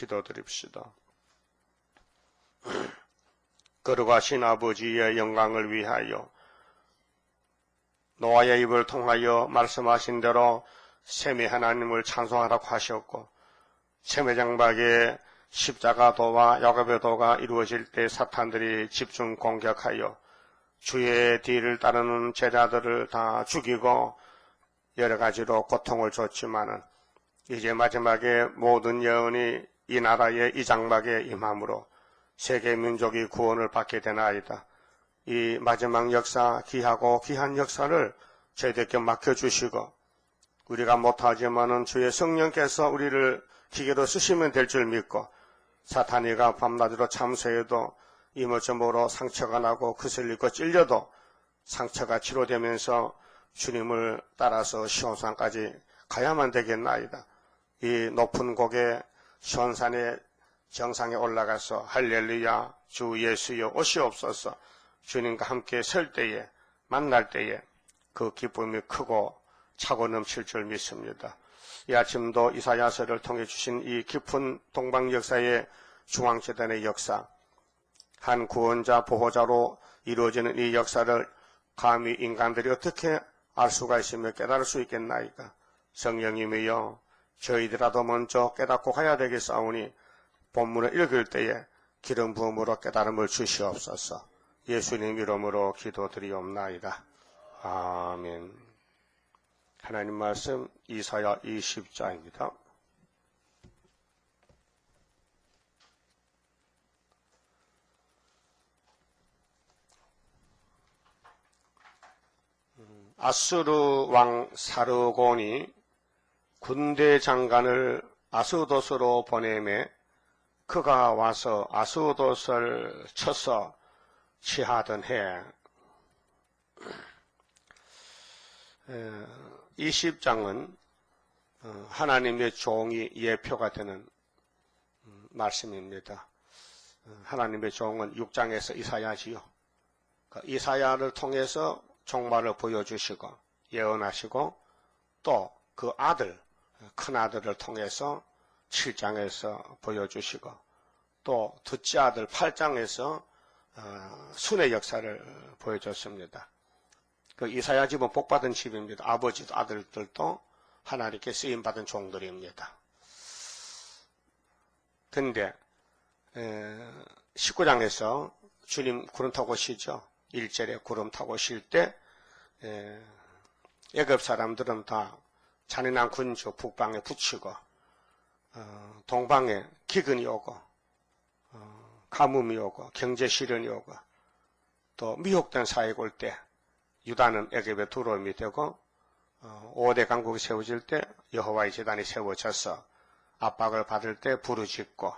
기도드립시다. 거룩하신 아버지의 영광을 위하여 노아의 입을 통하여 말씀하신 대로 셈이 하나님을 찬송하라고 하셨고, 셈의 장막에 십자가 도와 야곱의 도가 이루어질 때 사탄들이 집중 공격하여 주의 뒤를 따르는 제자들을 다 죽이고 여러 가지로 고통을 줬지만은 이제 마지막에 모든 여인이 이 나라의 이 장막에 임함으로 세계 민족이 구원을 받게 되나이다. 이 마지막 역사, 귀하고 귀한 역사를 저희들께 맡겨주시고, 우리가 못하지만은 주의 성령께서 우리를 기계로 쓰시면 될 줄 믿고, 사탄이가 밤낮으로 참소해도 이모저모로 상처가 나고 거슬리고 찔려도 상처가 치료되면서 주님을 따라서 시온산까지 가야만 되겠나이다. 이 높은 곡에 시온산의 정상에 올라가서 할렐루야 주 예수여 오시옵소서, 주님과 함께 설 때에, 만날 때에 그 기쁨이 크고 차고 넘칠 줄 믿습니다. 이 아침도 이사야서를 통해 주신 이 깊은 동방 역사의 중앙재단의 역사, 한 구원자 보호자로 이루어지는 이 역사를 감히 인간들이 어떻게 알 수가 있으며 깨달을 수 있겠나이까. 성령님이여, 저희들라도 먼저 깨닫고 가야 되겠사오니 본문을 읽을 때에 기름 부음으로 깨달음을 주시옵소서. 예수님 이름으로 기도드리옵나이다. 아멘. 하나님 말씀 이사야 20장입니다. 아수르 왕 사르곤이 군대 장관을 아스도스로 보내매 그가 와서 아스도스를 쳐서 취하던 해, 20장은 하나님의 종이 예표가 되는 말씀입니다. 하나님의 종은 6장에서 이사야지요. 이사야를 통해서 종말을 보여주시고 예언하시고, 또 그 아들, 큰아들을 통해서 7장에서 보여주시고, 또 둘째 아들 8장에서 순의 역사를 보여줬습니다. 그 이사야 집은 복받은 집입니다. 아버지도 아들들도 하나님께 쓰임받은 종들입니다. 근데 19장에서 주님 구름 타고 쉬죠. 1절에 구름 타고 쉴 때 애굽 사람들은 다 잔인한 군주 북방에 붙이고, 동방에 기근이 오고 가뭄이 오고 경제 시련이 오고 또 미혹된 사회가 올 때 유다는 애굽의 두려움이 되고, 5대 강국이 세워질 때 여호와의 제단이 세워져서 압박을 받을 때 부르짖고,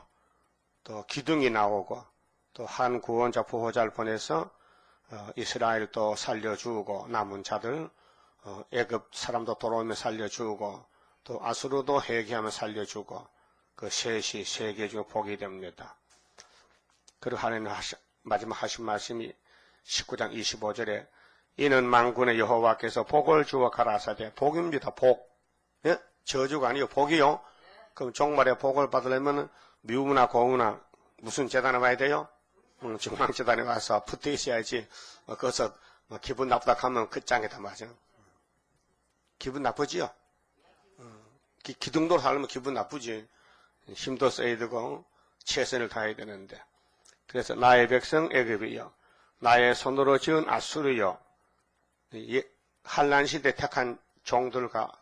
또 기둥이 나오고, 또 한 구원자 보호자를 보내서 이스라엘도 살려주고, 남은 자들 애굽 사람도 돌아오면 살려주고, 또 아수르도 회개하면 살려주고, 그 셋이 세계 중 복이 됩니다. 그리고 하나님 마지막 하신 말씀이 19장 25절에 이는 만군의 여호와께서 복을 주어 가라사대, 복입니다. 복. 예? 저주가 아니요, 복이요. 그럼 종말에 복을 받으려면 미우나 고우나 무슨 재단에 와야 돼요? 중앙재단에 와서 붙어 있어야지. 거기서 기분 나쁘다 하면 끝장이다, 맞아. 기분 나쁘지요? 기둥도로 살면 기분 나쁘지. 힘도 써야 되고 최선을 다해야 되는데. 그래서 나의 백성 애굽이여, 나의 손으로 지은 아수르여, 한란시대 택한 종들과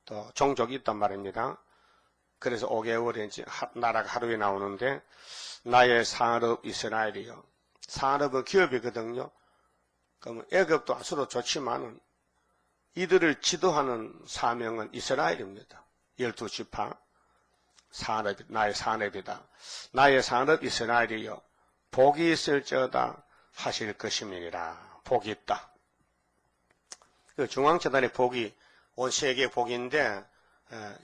또 종족이 있단 말입니다. 그래서 5개월에 이제 나라가 하루에 나오는데, 나의 산업 이스라엘이요. 산업은 기업이거든요. 그러면 애굽도 아수르 좋지만은 이들을 지도하는 사명은 이스라엘입니다. 12지파 산업, 나의 산업이다. 나의 산업 이스라엘이요, 복이 있을지어다 하실 것임이니라. 복이 있다. 그 중앙재단의 복이 온 세계의 복인데,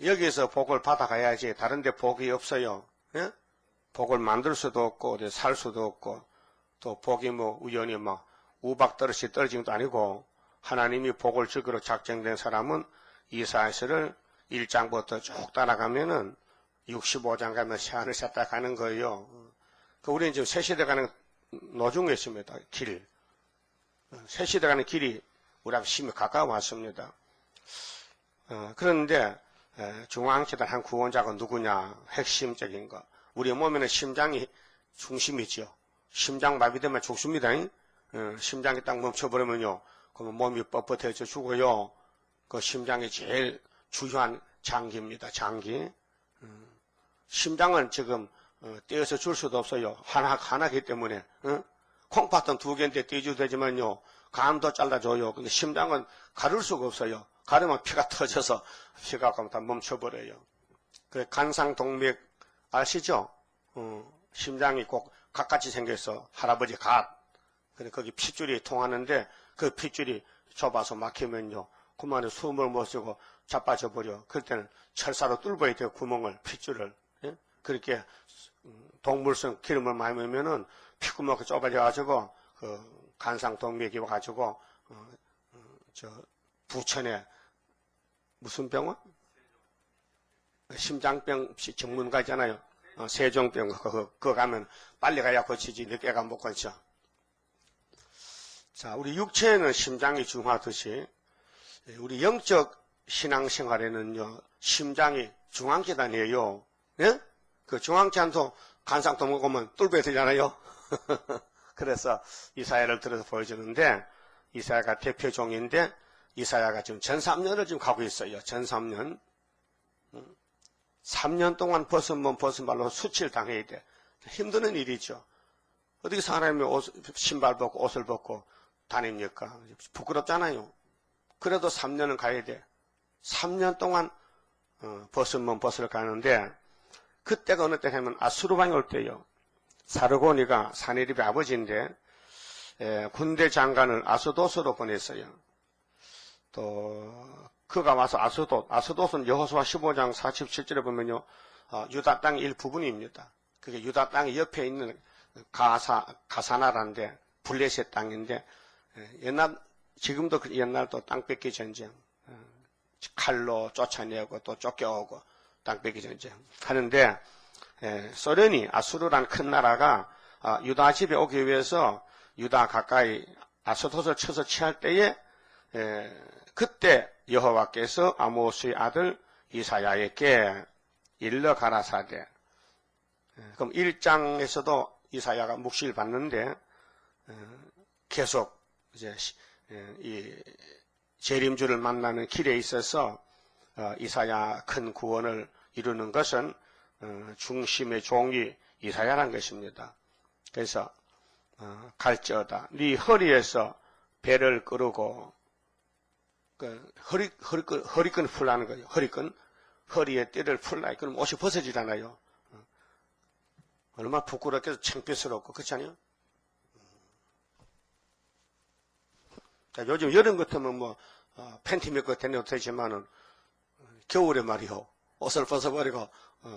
여기서 복을 받아가야지 다른 데 복이 없어요. 예? 복을 만들 수도 없고 어디 살 수도 없고, 또 복이 뭐 우연히 뭐 우박 떨어지 떨어진 것도 아니고, 하나님이 복을 주기로 작정된 사람은 이사야서를 1장부터 쭉 따라가면은 65장 가면 새하늘 새 땅 가는 거예요. 우리는 지금 새 시대 가는 노중에 있습니다. 길. 새 시대 가는 길이 우리 앞에 심히 가까워 왔습니다. 그런데 중앙지대 한 구원자가 누구냐? 핵심적인 거. 우리 몸에는 심장이 중심이죠. 심장 마비되면 죽습니다. 심장이 딱 멈춰버리면요. 그러면 몸이 뻣뻣해져 죽어요. 그 심장이 제일 중요한 장기입니다. 장기. 심장은 지금 떼어서 줄 수도 없어요. 하나기 때문에. 콩팥은 2개인데 떼줘도 되지만요. 간도 잘라줘요. 근데 심장은 가를 수가 없어요. 가르면 피가 터져서 피가 다 멈춰버려요. 그 간상동맥 아시죠? 심장이 꼭 각같이 생겨서 할아버지 갓. 그래 거기 핏줄이 통하는데 그 핏줄이 좁아서 막히면요. 그만에 숨을 못 쉬고 자빠져 버려. 그럴 때는 철사로 뚫어야 돼요. 구멍을, 핏줄을. 예? 그렇게 동물성 기름을 많이 먹으면은 피구멍이 좁아져가지고 그 간상동맥이 와가지고 부천에 무슨 병원? 심장병 전문가 있잖아요. 세종병 그거 가면 빨리 가야 고치지 늦게 가면 못 고쳐. 자, 우리 육체에는 심장이 중요하듯이 우리 영적 신앙생활에는요 심장이 중앙계단이에요. 예? 그 중앙계단도 간상동맥 오면 뚫어야 되잖아요. 그래서 이사야를 들어서 보여주는데 이사야가 대표종인데 이사야가 지금 전 3년을 지금 가고 있어요. 전 3년. 3년 동안 벗은 발로 수치를 당해야 돼. 힘드는 일이죠. 어떻게 사람이 신발 벗고 옷을 벗고 다닙니까? 부끄럽잖아요. 그래도 3년은 가야 돼. 3년 동안 벗은 벗을 가는데 그때가 어느 때 하면 아수르방이 올 때요. 사르고니가 사네립의 아버지인데 군대 장관을 아스도스로 보냈어요. 또 그가 와서 아스도스는 여호수아 15장 47절에 보면요. 유다 땅의 일부분입니다. 그게 유다 땅의 옆에 있는 가사나라인데 블레셋 땅인데 지금도 옛날도 땅 뺏기 전쟁 칼로 쫓아내고 또 쫓겨오고 땅 뺏기 전쟁 하는데 소련이 아수르란 큰 나라가 유다 집에 오기 위해서 유다 가까이 아스도스를 쳐서 취할 때에 그때 여호와께서 아모스의 아들 이사야에게 일러 가라사대. 그럼 1장에서도 이사야가 묵시를 받는데 계속 이제 이 재림주를 만나는 길에 있어서 이사야 큰 구원을 이루는 것은 중심의 종이 이사야란 것입니다. 그래서 갈지어다 네 허리에서 배를 끄르고 허리끈 풀라는 거예요. 허리에 띠를 풀라. 그럼 옷이 벗어지잖아요. 얼마나 부끄럽게 창피스럽고 그렇지 않아요? 자, 요즘 여름 같으면 뭐 팬티 몇 개 다녀도 되지만은 겨울에 말이요. 옷을 벗어버리고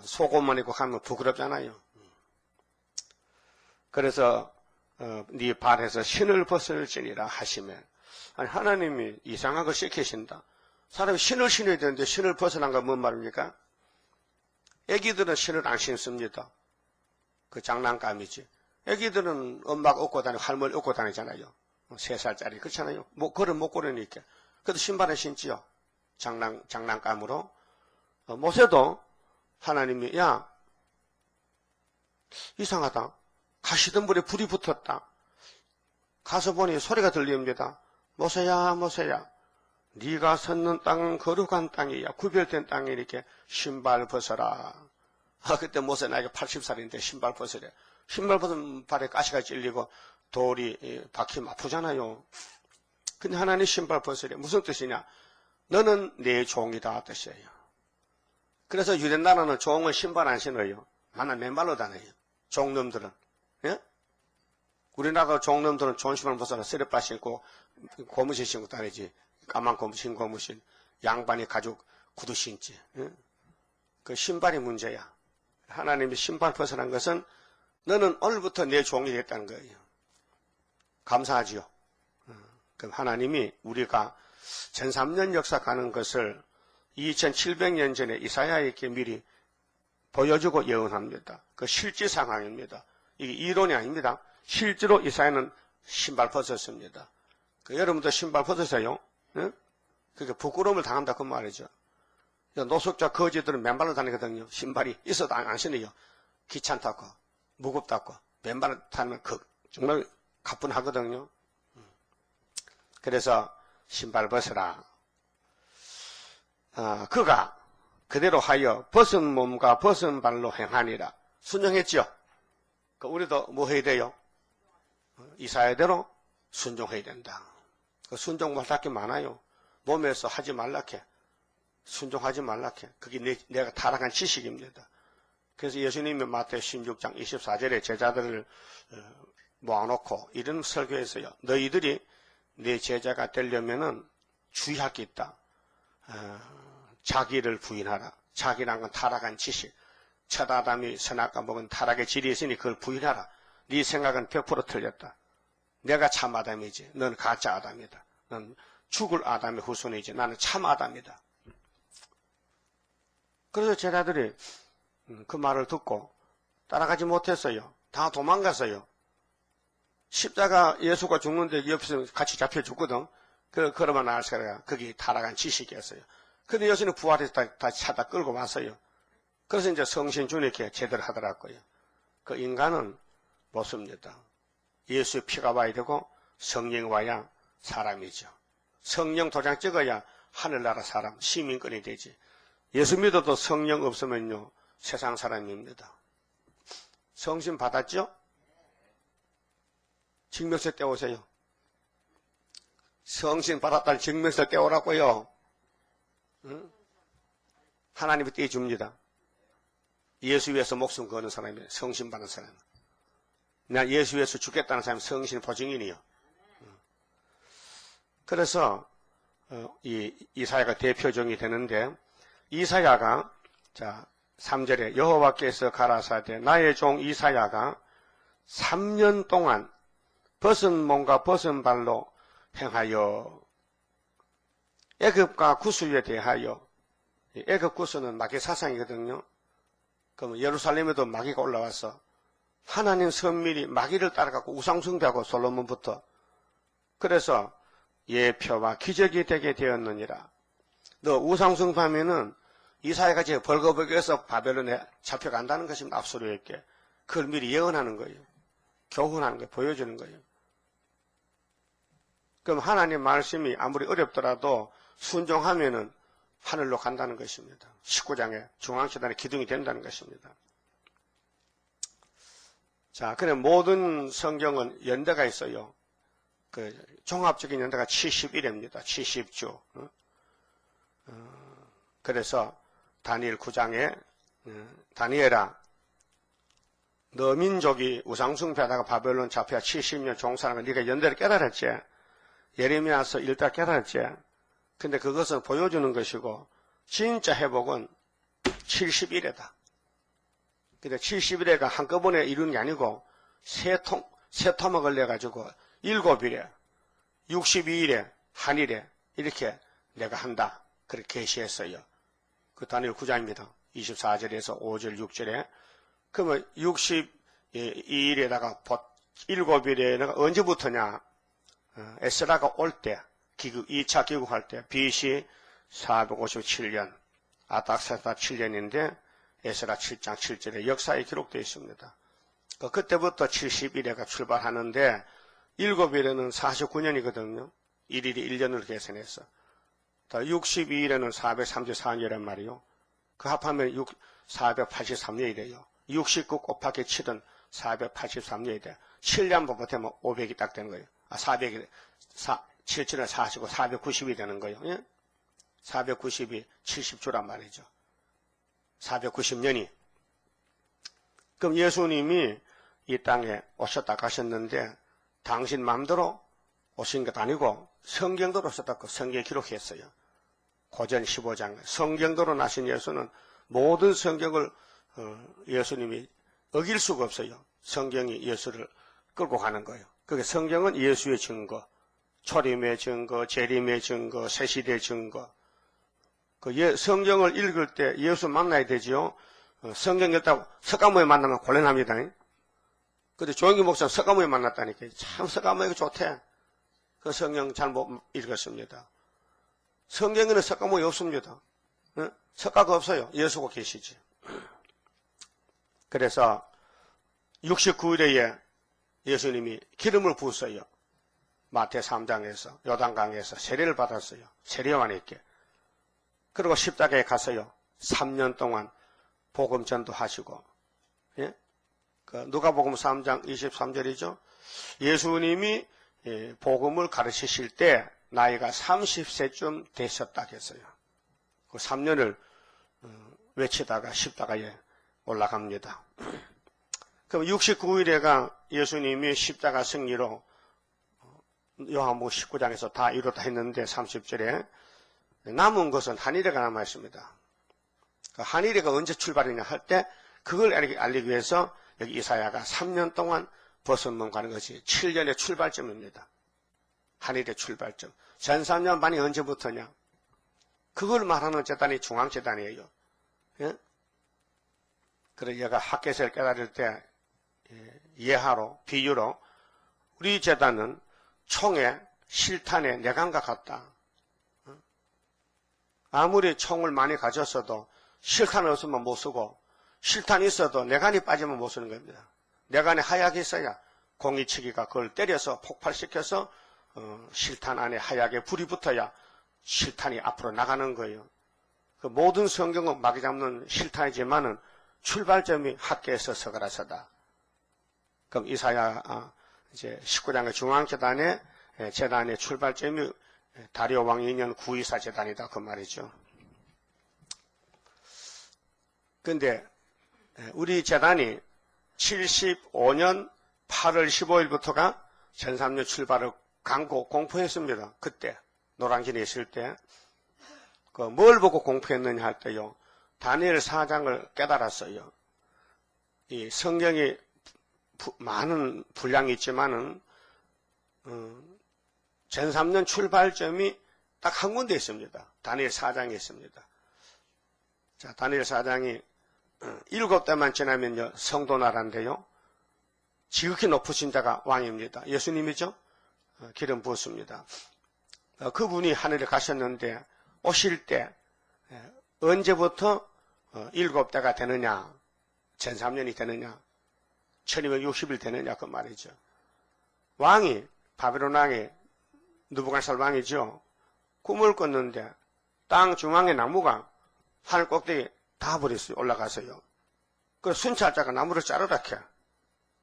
속옷만 입고 가면 부끄럽잖아요. 그래서 네 발에서 신을 벗을지니라 하시면 아니 하나님이 이상한 걸 시키신다. 사람이 신을 신어야 되는데 신을 벗어난 건 뭔 말입니까? 애기들은 신을 안 신습니다. 그 장난감이지. 애기들은 엄마가 업고 다니고 할머니 업고 다니잖아요. 3살짜리 그렇잖아요. 걸음 못 걸으니까. 그래도 신발은 신지요. 장난감으로. 모세도 하나님이 야 이상하다. 가시던 불에 불이 붙었다. 가서 보니 소리가 들립니다. 모세야 모세야 네가 섰는 땅은 거룩한 땅이야. 구별된 땅에 이렇게 신발 벗어라. 그때 모세 나이가 80살인데 신발 벗으래. 신발 벗으면 발에 가시가 찔리고 돌이 박히면 아프잖아요. 근데 하나님 신발 벗으래. 무슨 뜻이냐? 너는 내 종이다 뜻이에요. 그래서 유대 나라는 종은 신발 안 신어요. 만나 맨발로 다녀요. 종놈들은. 예? 우리나라 종놈들은 좋은 신발 벗어라. 쓰레빠 신고 고무신 신고 다니지. 까만 고무신 양반이 가죽 구두 신지. 예? 그 신발이 문제야. 하나님이 신발 벗어난 것은 너는 오늘부터 내 종이 됐다는 거예요. 감사하지요. 그럼 하나님이 우리가 1300년 역사 가는 것을 2700년 전에 이사야에게 미리 보여주고 예언합니다. 그 실제 상황입니다. 이게 이론이 아닙니다. 실제로 이사야는 신발 벗었습니다. 여러분도 신발 벗으세요? 응? 그게 부끄러움을 당한다 그 말이죠. 노숙자 거지들은 맨발로 다니거든요. 신발이 있어도 안 신어요. 귀찮다고 무겁다고 맨발로 다니면 정말 가뿐하거든요. 그래서 신발 벗으라. 그가 그대로 하여 벗은 몸과 벗은 발로 행하니라. 순종했지요. 우리도 뭐 해야 돼요? 이사야대로 순종해야 된다. 순종 못할 게 많아요. 몸에서 하지 말라케, 순종하지 말라케. 그게 내가 타락한 지식입니다. 그래서 예수님이 마태오 16장 24절에 제자들을 모아놓고 이런 설교했어요. 너희들이 내 제자가 되려면은 주의할 게 있다. 자기를 부인하라. 자기란 건 타락한 지식. 첫 아담이 선악과 먹은 타락의 질이 있으니 그걸 부인하라. 네 생각은 100% 틀렸다. 내가 참 아담이지. 넌 가짜 아담이다. 넌 죽을 아담의 후손이지. 나는 참 아담이다. 그래서 제자들이 그 말을 듣고 따라가지 못했어요. 다 도망갔어요. 십자가 예수가 죽는데 옆에서 같이 잡혀 죽거든. 그러면 알아서가 그게 타락한 지식이었어요. 근데 예수는 부활해서 다시 찾아 끌고 왔어요. 그래서 이제 성신 주님께 제대로 하더라고요. 그 인간은 못습니다. 예수의 피가 와야 되고 성령 와야 사람이죠. 성령 도장 찍어야 하늘나라 사람, 시민권이 되지. 예수 믿어도 성령 없으면요, 세상 사람입니다. 성신 받았죠? 증명서 떼오세요. 성신 받았다는 증명서 떼오라고요. 응? 하나님이 떼줍니다. 예수 위해서 목숨 거는 사람이에요. 성신 받은 사람. 나 예수 위해서 죽겠다는 사람이 성신 보증인이요. 그래서 이사야가 대표적이 되는데, 이사야가 자 3절에 여호와께서 가라사대 나의 종 이사야가 3년 동안 벗은 몸과 벗은 발로 행하여 애굽과 구스에 대하여, 애굽 구스는 마귀 사상이거든요. 그럼 예루살렘에도 마귀가 올라와서 하나님 선민이 마귀를 따라가고 우상숭배하고 솔로몬부터. 그래서 예표와 기적이 되게 되었느니라. 너 우상숭배하면은 이사야가 지금 벌거벗겨서 바벨론에 잡혀간다는 것입니다. 압수로에게. 그걸 미리 예언하는 거예요. 교훈하는 거예요. 보여주는 거예요. 그럼 하나님 말씀이 아무리 어렵더라도 순종하면은 하늘로 간다는 것입니다. 19장에 중앙재단의 기둥이 된다는 것입니다. 자, 그래 모든 성경은 연대가 있어요. 그 종합적인 연대가 70일입니다. 70주. 그래서 다니엘 9장에 다니엘아, 너 민족이 우상숭배하다가 바벨론 잡혀 70년 종살아가 네가 연대를 깨달았지. 예레미야서 일단 깨달았지. 근데 그것은 보여주는 것이고 진짜 회복은 70일에다. 근데 70일에가 한꺼번에 이루는 게 아니고 세 토막을 내가지고 7일에 62일에 한일에 이렇게 내가 한다. 그렇게 계시했어요. 그 다니엘 9장입니다. 24절에서 5절 6절에. 그러면 62일에다가 7일에 내가 언제부터냐? 에스라가 올 때, 2차 귀국할 때, BC 457년, 아닥사다 7년인데, 에스라 7장 7절에 역사에 기록되어 있습니다. 그때부터 70일에가 출발하는데, 7일에는 49년이거든요. 1일이 1년을 계산해서. 62일에는 434년이란 말이요. 그 합하면 483년이 돼요. 69 곱하기 7은 483년이 돼요. 7년 버티면 500이 딱 되는 거예요. 400이, 7칠은 40이고 490이 되는 거예요. 예? 490이 70주란 말이죠. 490년이. 그럼 예수님이 이 땅에 오셨다 가셨는데, 당신 마음대로 오신 것 아니고, 성경대로 오셨다고 성경에 기록했어요. 고전 15장. 성경대로 나신 예수는 모든 성경을 예수님이 어길 수가 없어요. 성경이 예수를 끌고 가는 거예요. 그게 성경은 예수의 증거, 초림의 증거, 재림의 증거, 새시대 증거. 성경을 읽을 때 예수 만나야 되지요. 성경 읽다가 석가모니 만나면 곤란합니다. 근데 조영기 목사는 석가모니 만났다니까. 참 석가모니가 좋대. 그 성경 잘 못 읽었습니다. 성경에는 석가모니 없습니다. 석가가 없어요. 예수가 계시지. 그래서 69일에 예수님이 기름을 부었어요. 마태 3장에서 요단강에서 세례를 받았어요. 세례 요한에게. 그리고 십자가에 갔어요. 3년 동안 복음 전도하시고, 예? 그 누가복음 3장 23절이죠. 예수님이 복음을 가르치실 때 나이가 30세쯤 되셨다 했어요. 그 3년을 외치다가 십자가에 올라갑니다. 그럼 69일에가 예수님이 십자가 승리로 요한복음 19장에서 다 이뤘다 했는데 30절에 남은 것은 한일회가 남아 있습니다. 한일회가 언제 출발이냐 할 때 그걸 알리기 위해서 여기 이사야가 3년 동안 벗어문 가는 것이 7년의 출발점입니다. 한일회 출발점. 전산년 반이 언제부터냐? 그걸 말하는 재단이 중앙재단이에요. 예? 그래서 얘가 학개서를 깨달을 때 예하로 비유로 우리 재단은 총에 실탄의 내강과 같다. 아무리 총을 많이 가졌어도 실탄 없으면 못 쓰고 실탄이 있어도 내관이 빠지면 못 쓰는 겁니다. 내관에 하약이 있어야 공이치기가 그걸 때려서 폭발시켜서 실탄 안에 하약에 불이 붙어야 실탄이 앞으로 나가는 거예요. 그 모든 성경은 마귀 잡는 실탄이지만은 출발점이 학계에서 서가라서다. 그럼 이사야 이제 19장의 중앙재단의 재단의 출발점이 다리오 왕 2년 924 재단이다 그 말이죠. 근데 우리 재단이 75년 8월 15일부터가 전삼년 출발을 강고 공포했습니다. 그때 노량진에 있을 때 그 뭘 보고 공포했느냐 할 때요. 다니엘 4장을 깨달았어요. 이 성경이 많은 분량이 있지만은 전3년 출발점이 딱 한 군데 있습니다. 다니엘 4장에 있습니다. 자, 다니엘 4장이 7대만 지나면요 성도 나라인데요. 지극히 높으신 자가 왕입니다. 예수님이죠. 기름 부었습니다. 그분이 하늘에 가셨는데 오실 때 언제부터 7대가 되느냐, 전3년이 되느냐, 1260일 되느냐 그 말이죠. 왕이 바벨론 왕이 느부갓네살 왕이죠. 꿈을 꿨는데 땅 중앙의 나무가 하늘 꼭대기 다 버렸어요. 올라가서요. 그 순찰자가 나무를 자르라 캐.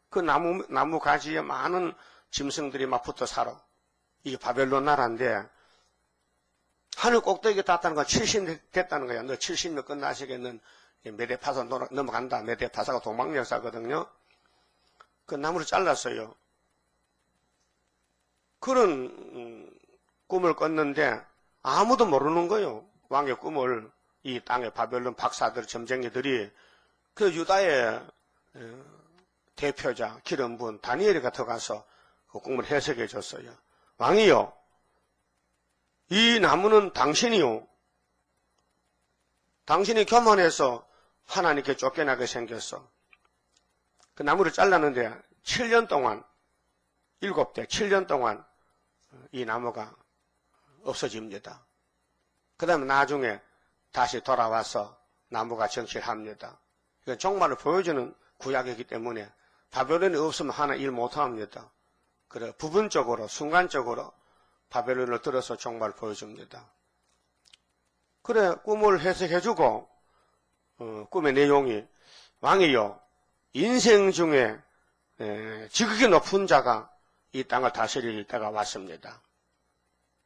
그 나무 가지에 많은 짐승들이 막 붙어 살아. 이게 바벨론 나라인데 하늘 꼭대기에 닿았다는 건 70년 됐다는 거야. 너 70년 끝나시겠는 메데파사 넘어간다. 메데파사가 동방역사거든요. 그 나무를 잘랐어요. 그런 꿈을 꿨는데 아무도 모르는 거예요. 왕의 꿈을. 이 땅의 바벨론 박사들, 점쟁이들이 그 유다의 대표자, 기름 부은 다니엘이 들어가서 그 꿈을 해석해 줬어요. 왕이요, 이 나무는 당신이요. 당신이 교만해서 하나님께 쫓겨나게 생겼어. 그 나무를 잘랐는데 7년 동안, 7대, 7년 동안 이 나무가 없어집니다. 그 다음에 나중에 다시 돌아와서 나무가 정치합니다. 이건 종말을 보여주는 구약이기 때문에 바벨론이 없으면 하나 일 못합니다. 그래 부분적으로 순간적으로 바벨론을 들어서 종말을 보여줍니다. 그래 꿈을 해석해주고 꿈의 내용이 왕이요 인생 중에 지극히 높은 자가 이 땅을 다스릴 때가 왔습니다.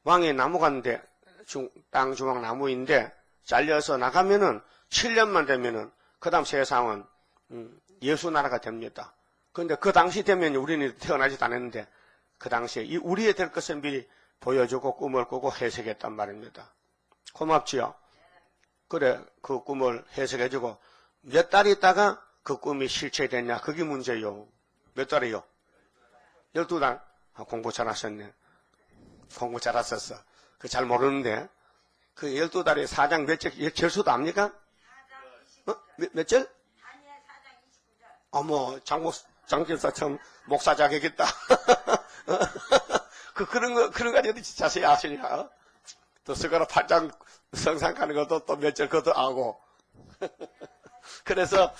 왕이 나무가인데 땅 중앙 나무인데 잘려서 나가면은 7년만 되면은 그 다음 세상은 예수 나라가 됩니다. 그런데 그 당시 되면 우리는 태어나지도 않았는데 그 당시에 우리의 될 것을 미리 보여주고 꿈을 꾸고 해석했단 말입니다. 고맙지요? 그래 그 꿈을 해석해주고 몇 달 있다가 그 꿈이 실체됐냐 그게 문제요. 몇 달이요? 12달. 공부 잘하셨네. 공부 잘하셨어. 그 잘 모르는데 그 12달에 4장 몇 절수도 압니까? 몇 절? 어머, 장집사 참 목사 자격있다. 그런 거 가지고 자세히 아시냐? 또 스가라 8장 성상 가는 것도 또 몇 절 그것도 아고. 그래서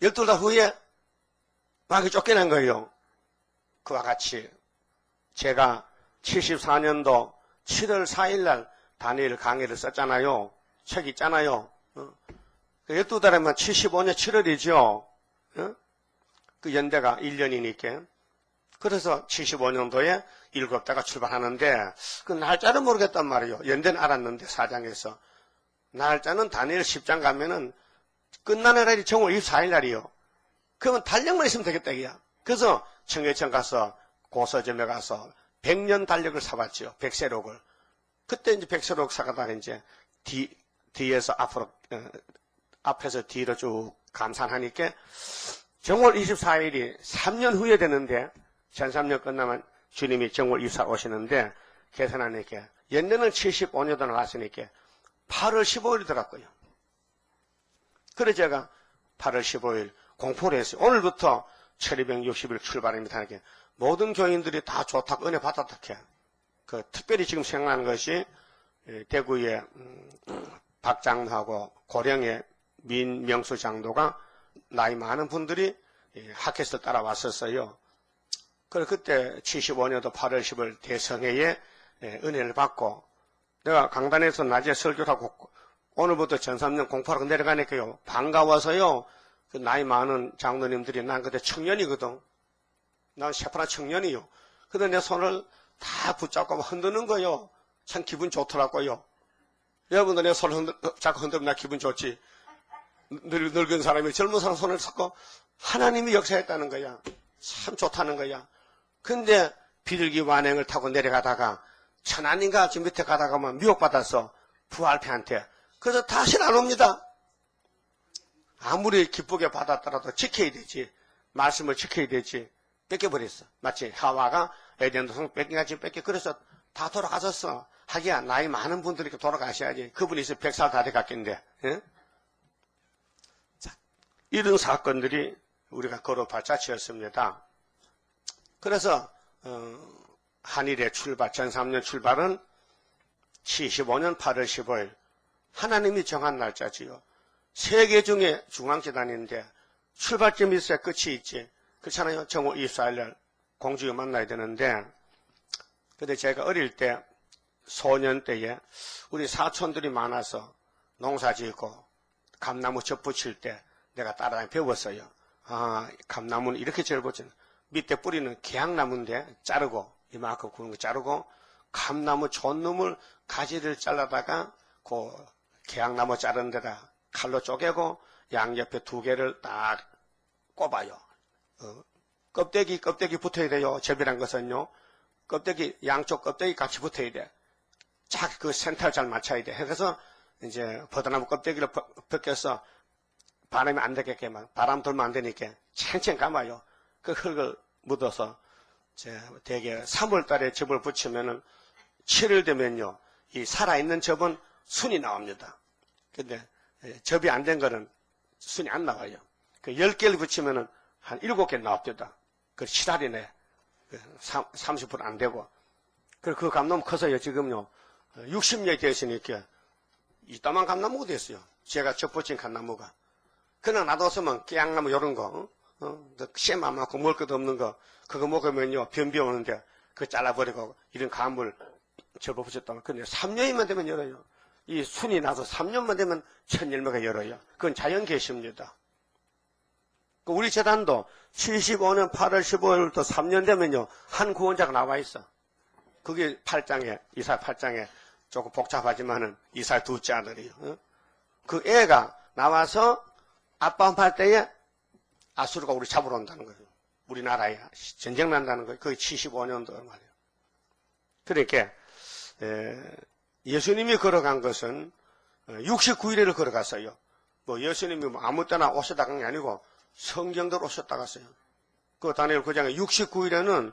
12달 후에 마귀 쫓겨난 거예요. 그와 같이 제가 74년도 7월 4일 날 다니엘 강의를 썼잖아요. 책 있잖아요. 12달에만 75년 7월이죠. 그 연대가 1년이니까. 그래서 75년도에 7대가 출발하는데 그 날짜는 모르겠단 말이에요. 연대는 알았는데 사장에서. 날짜는 다니엘 10장 가면은 끝나는 날이 정월 24일 날이요. 그러면 달력만 있으면 되겠다 이거야. 그래서 청계천 가서 고서점에 가서 100년 달력을 사봤죠. 백세록을. 그때 이제 백세록 사가다가 이제 뒤에서 앞에서 뒤로 쭉 감산하니까 정월 24일이 3년 후에 되는데 1300년 끝나면 주님이 정월 24일 오시는데 계산하니까 연내는 75년도 나왔으니까 8월 15일이더라고요. 그래서 제가 8월 15일 공포를 했어요. 오늘부터 1260일 출발입니다. 이렇게 모든 교인들이 다 좋다고 은혜 받았다. 특별히 지금 생각나는 것이 대구의 박장로하고 고령의 민명수 장로가 나이 많은 분들이 학회에서 따라왔었어요. 그래서 그때 75년도 8월 10일 대성회에 은혜를 받고 내가 강단에서 낮에 설교를 하고 오늘부터 전삼년 공포하고 내려가니까요. 반가워서요. 그 나이 많은 장로님들이 난 그때 청년이거든. 난 새파란 청년이요. 근데 내 손을 다 붙잡고 흔드는 거요. 참 기분 좋더라고요. 여러분들 내 손을 자꾸 흔들면 나 기분 좋지. 늙은 사람이 젊은 사람 손을 잡고 하나님이 역사했다는 거야. 참 좋다는 거야. 근데 비둘기 완행을 타고 내려가다가 천안인가 저 밑에 가다가만 미혹받아서 부활패한테. 그래서 다시는 안 옵니다. 아무리 기쁘게 받았더라도 지켜야 되지. 말씀을 지켜야 되지. 뺏겨버렸어. 마치 하와가 에덴동산 뺏겨가지고 그래서 다 돌아가셨어. 하기야 나이 많은 분들이 돌아가셔야지. 그분이 있어 100살 다 돼갔겠는데. 예? 자, 이런 사건들이 우리가 거듭할 자치였습니다. 그래서 한일의 출발, 전삼년 출발은 75년 8월 15일 하나님이 정한 날짜지요. 세계 중에 중앙재단인데 출발점이 있어야 끝이 있지. 그렇잖아요. 정월 24일 날 공주가 만나야 되는데 근데 제가 어릴 때 소년 때에 우리 사촌들이 많아서 농사 짓고 감나무 접 붙일 때 내가 따라다니 배웠어요. 아, 감나무는 이렇게 절붙이는 밑에 뿌리는 계약나무인데 자르고 이만큼 구는 거 자르고 감나무 촌놈을 가지를 잘라다가 그 계약나무 자른 데다 칼로 쪼개고 양옆에 2개를 딱 꼽아요. 껍데기 붙어야 돼요. 접이란 것은요. 껍데기 양쪽 껍데기 같이 붙어야 돼. 쫙 그 센터를 잘 맞춰야 돼. 그래서 이제 버드나무 껍데기를 벗겨서 바람이 안 되게끔 바람 돌면 안 되니까 챙챙 감아요. 그 흙을 묻어서 대개 3월 달에 접을 붙이면은 7일 되면요. 이 살아있는 접은 순이 나옵니다. 근데 접이 안 된 거는 순이 안 나와요. 그 10개를 붙이면은 한 7개 나옵니다. 그 시달이네. 30% 안 되고. 그 감나무 커서요. 지금요. 60년이 됐으니까 이따만 감나무가 됐어요. 제가 접 붙인 감나무가. 그냥 놔뒀으면 깨양나무 요런 거, 쌤 안 맞고 먹을 것도 없는 거, 그거 먹으면요. 변비 오는데 그거 잘라버리고 이런 감을 접어 붙였다면. 근데 3년이면 되면 열어요. 이 순이 나서 3년만 되면 첫 열매가 열어요. 그건 자연 계시입니다. 우리 재단도 75년 8월 15일부터 3년 되면요. 한 구원자가 나와 있어. 그게 8장에, 이사야 8장에 조금 복잡하지만은 이사야 둘째 아들이요. 그 애가 나와서 아빠 할 때에 아수르가 우리 잡으러 온다는 거예요. 우리나라에 전쟁 난다는 거예요. 그게 75년도 말이에요. 그러니까 예수님이 걸어간 것은 69일을 걸어갔어요. 뭐 예수님이 뭐 아무 때나 오셨다 간 게 아니고 성경대로 오셨다 갔어요. 그 다니엘 9장에 69일에는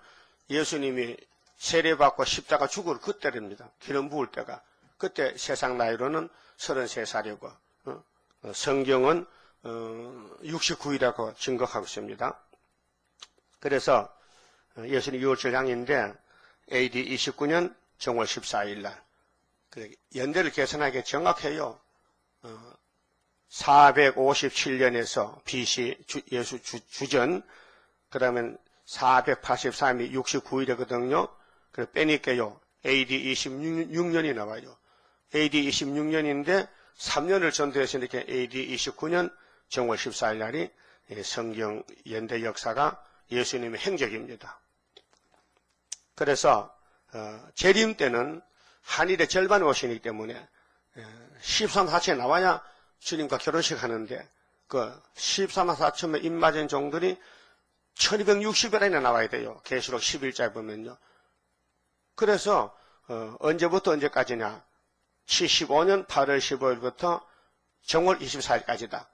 예수님이 세례받고 십자가 죽을 그때입니다. 기름 부을 때가. 그때 세상 나이로는 33살이고 성경은 69일이라고 증거하고 있습니다. 그래서 예수님 6월절 향인데 AD 29년 정월 14일 날 연대를 계산하기에 정확해요. 457년에서 BC 예수 주전, 그러면 483이 69일이거든요. 그래서 빼니까요, AD 26년이 나와요. AD 26년인데 3년을 전도했으니까 AD 29년 정월 14일 날이 성경 연대 역사가 예수님의 행적입니다. 그래서 재림 때는 한일의 절반이 오시기 때문에 13사체에 나와야 주님과 결혼식 하는데 그 13사체의 입맞은 종들이 1260일이나 나와야 돼요. 계시록 11장에 보면요. 그래서 언제부터 언제까지냐? 75년 8월 15일부터 정월 24일까지다.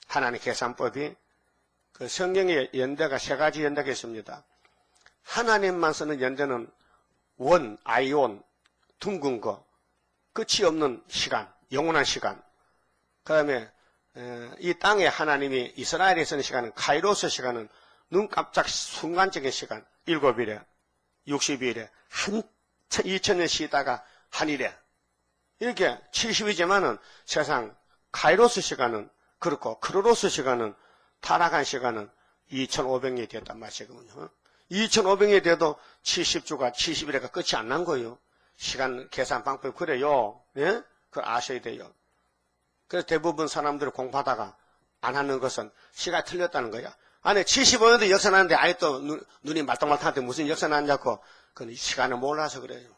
하나님의 계산법이. 그 성경의 연대가 세 가지 연대가 있습니다. 하나님만 쓰는 연대는 원, 아이온, 둥근 거, 끝이 없는 시간, 영원한 시간. 그 다음에 이 땅에 하나님이 이스라엘에 쓰는 시간은 카이로스 시간은 눈 깜짝 순간적인 시간, 7일에 60일에 한 2000년 쉬다가 한일에 이렇게 70이지만은 세상 카이로스 시간은 그렇고 크로로스 시간은 타락한 시간은 2500년이 됐단 말이거든요. 2500년이 돼도 70주가 70일에가 끝이 안 난 거예요. 시간 계산 방법이 그래요. 예? 그걸 아셔야 돼요. 그래서 대부분 사람들이 공부하다가 안 하는 것은 시간이 틀렸다는 거야. 아니 75년도 역사 나는데 아예 또 눈이 말똥말똥한테 무슨 역사 나냐고 그건 시간을 몰라서 그래요.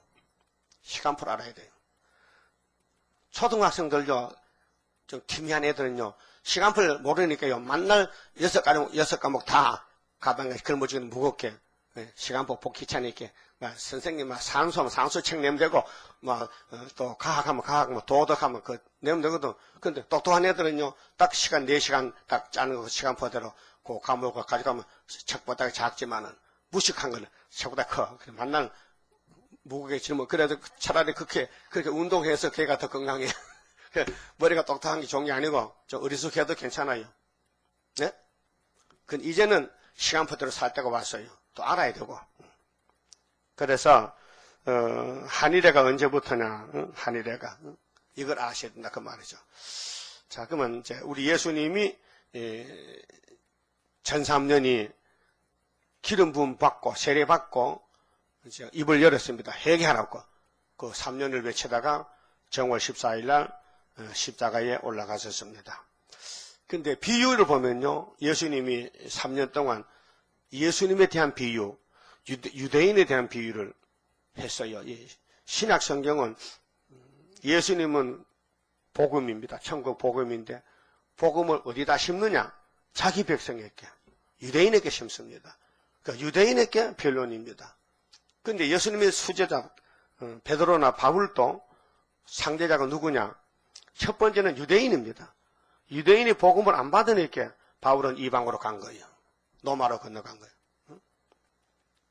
시간표 알아야 돼요. 초등학생들요, 좀 기미한 애들은요, 시간표를 모르니까요, 만날 6과목 다 가방에 걸머지고 무겁게, 시간표 보기 귀찮으니까, 선생님, 산수책 내면 되고, 또 과학하면 과학, 도덕하면 내면 되거든. 근데 똑똑한 애들은요, 딱 시간, 4시간 딱 짜는 거 시간표대로 그 과목을 가져가면 책보다 작지만은, 무식한 거는 책보다 커. 만날 무겁게 짊어. 그래도 차라리 그렇게 운동해서 걔가 더 건강해. 머리가 똑똑한 게 좋은 게 아니고, 좀 어리숙해도 괜찮아요. 네? 그 이제는 시간표대로 살 때가 왔어요. 또 알아야 되고. 그래서, 한일회가 언제부터냐, 한일회가. 이걸 아셔야 된다, 그 말이죠. 자, 그러면 이제 우리 예수님이, 전 3년이 기름 부음 받고, 세례 받고, 이제 입을 열었습니다. 회개하라고. 그 3년을 외치다가 정월 14일 날 십자가에 올라가셨습니다. 근데 비유를 보면요. 예수님이 3년 동안 예수님에 대한 비유, 유대인에 대한 비유를 했어요. 신약 성경은 예수님은 복음입니다. 천국 복음인데 복음을 어디다 심느냐? 자기 백성에게, 유대인에게 심습니다. 그러니까 유대인에게 변론입니다. 근데 예수님의 수제자 베드로나 바울도 상대자가 누구냐? 첫 번째는 유대인입니다. 유대인이 복음을 안 받으니까 바울은 이방으로 간 거예요. 로마로 건너간 거예요.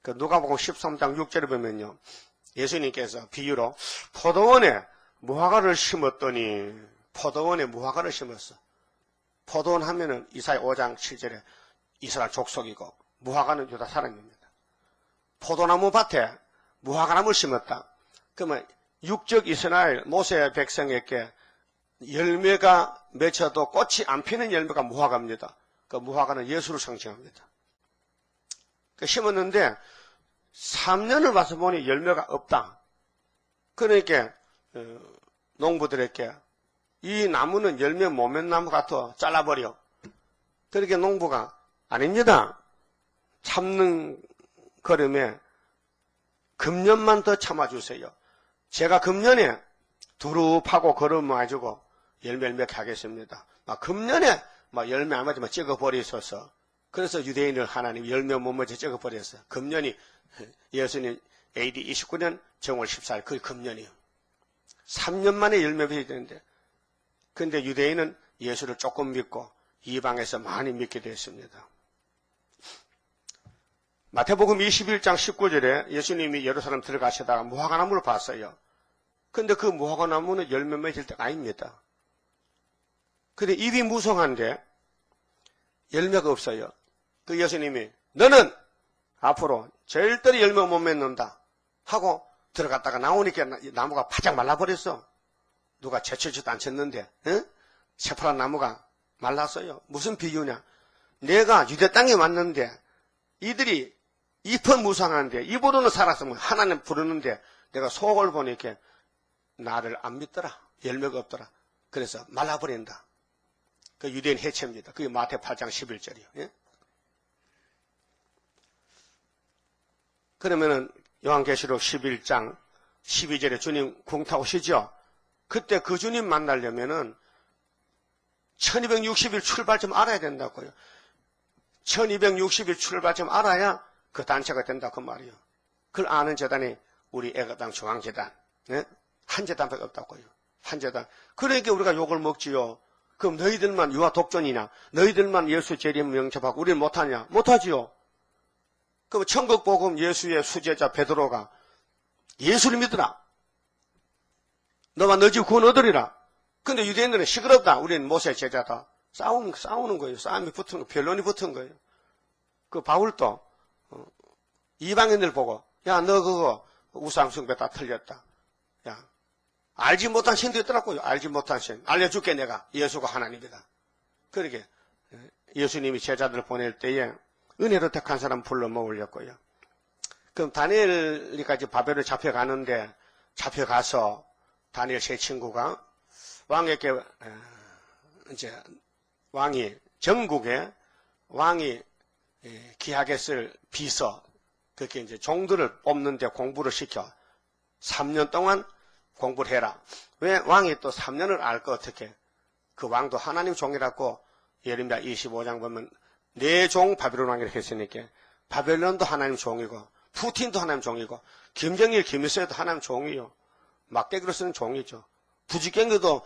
그 누가복음 13장 6절에 보면요. 예수님께서 비유로 포도원에 무화과를 심었더니 포도원에 무화과를 심었어. 포도원 하면은 이사야 5장 7절에 이스라엘 족속이고 무화과는 유다 사람입니다. 포도나무 밭에 무화과나무를 심었다. 그러면 육적 이스라엘 모세 백성에게 열매가 맺혀도 꽃이 안 피는 열매가 무화과입니다. 그 무화과는 예수를 상징합니다. 그 심었는데 3년을 와서 보니 열매가 없다. 그러니까 농부들에게 이 나무는 열매 못 맺는 나무 같아 잘라버려. 그렇게 농부가 아닙니다. 참는 걸음에 금년만 더 참아주세요. 제가 금년에 두루 파고 걸음해주고 열매를 맺게 하겠습니다. 금년에 열매 안 맞으면 찍어버리소서. 그래서 유대인을 하나님 열매 못 맺어 찍어버렸어요. 금년이 예수님 AD 29년 정월 14일 그게 금년이요. 3년 만에 열매 맺어야 되는데 근데 유대인은 예수를 조금 믿고 이방에서 많이 믿게 됐습니다. 마태복음 21장 19절에 예수님이 예루살렘 들어가시다가 무화과나무를 봤어요. 근데 그 무화과나무는 열매 맺을 때가 아닙니다. 근데 입이 무성한데 열매가 없어요. 그 예수님이 너는 앞으로 절대로 열매 못 맺는다 하고 들어갔다가 나오니까 나무가 바짝 말라버렸어. 누가 제쳐지도 않쳤는데 새파란 나무가 말랐어요. 무슨 비유냐? 내가 유대 땅에 왔는데 이들이 잎은 무성한데 입으로는 살았으면 하나님 부르는데 내가 속을 보니까 나를 안 믿더라. 열매가 없더라. 그래서 말라버린다. 그 유대인 해체입니다. 그게 마태 8장 11절이요. 예? 그러면은 요한계시록 11장 12절에 주님 궁타오시죠? 그때 그 주님 만나려면은 1260일 출발점 알아야 된다고요. 1260일 출발점 알아야 그 단체가 된다 그 말이요. 그걸 아는 재단이 우리 애가당 중앙재단. 네? 한 재단밖에 없다고요. 한 재단. 그러니까 우리가 욕을 먹지요. 그럼 너희들만 유아 독존이냐? 너희들만 예수 재림 영접하고 우리는 못하냐? 못하지요. 그럼 천국 복음 예수의 수제자 베드로가 예수를 믿으라. 너와 너희 집 구원 얻으리라. 근데 유대인들은 시끄럽다. 우리는 모세 제자다. 싸우는 거예요. 싸움이 붙은 거, 변론이 붙은 거예요. 그 바울도 이방인들 보고 야, 너 그거 우상숭배 다 틀렸다. 야, 알지 못한 신도 있더라고요. 알지 못한 신. 알려줄게 내가. 예수가 하나님이다. 그러게 예수님이 제자들을 보낼 때에 은혜로 택한 사람 불러 모으려고요. 그럼 다니엘이까지 바벨을 잡혀가는데 잡혀가서 다니엘 세 친구가 왕에게 이제 왕이 전국에 왕이 귀하게 쓸 비서 그렇게 이제 종들을 뽑는데 공부를 시켜 3년 동안 공부를 해라. 왜 왕이 또 3년을 알까 어떻게? 그 왕도 하나님 종이라고 예레미야 25장 보면 내 종 바벨론 왕이라고 했으니까 바벨론도 하나님 종이고 푸틴도 하나님 종이고 김정일 김일성도 하나님 종이요. 막대기로 쓰는 종이죠. 부지깽이도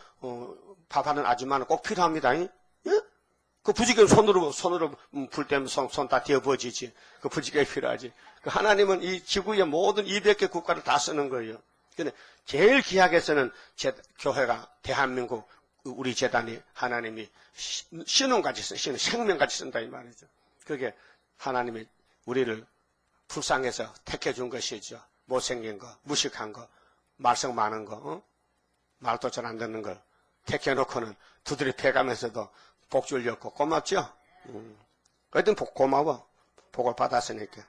밥하는 아줌마는 꼭 필요합니다. 예? 그 부지깽이 손으로 불 때면 손 다 뒤어버지지. 그 부지깽이 필요하지. 그 하나님은 이 지구의 모든 200개 국가를 다 쓰는 거예요. 근데 제일 귀하게 쓰는 교회가 대한민국 우리 재단이 하나님이 신혼같이 쓰, 생명같이 쓴다 이 말이죠. 그게 하나님이 우리를 불쌍해서 택해 준 것이죠. 못생긴 거, 무식한 거, 말썽 많은 거, 말도 잘 안 듣는 걸 택해 놓고는 두드려 패가면서도 복 주려고 고맙죠? 하여튼 고마워. 복을 받았으니까.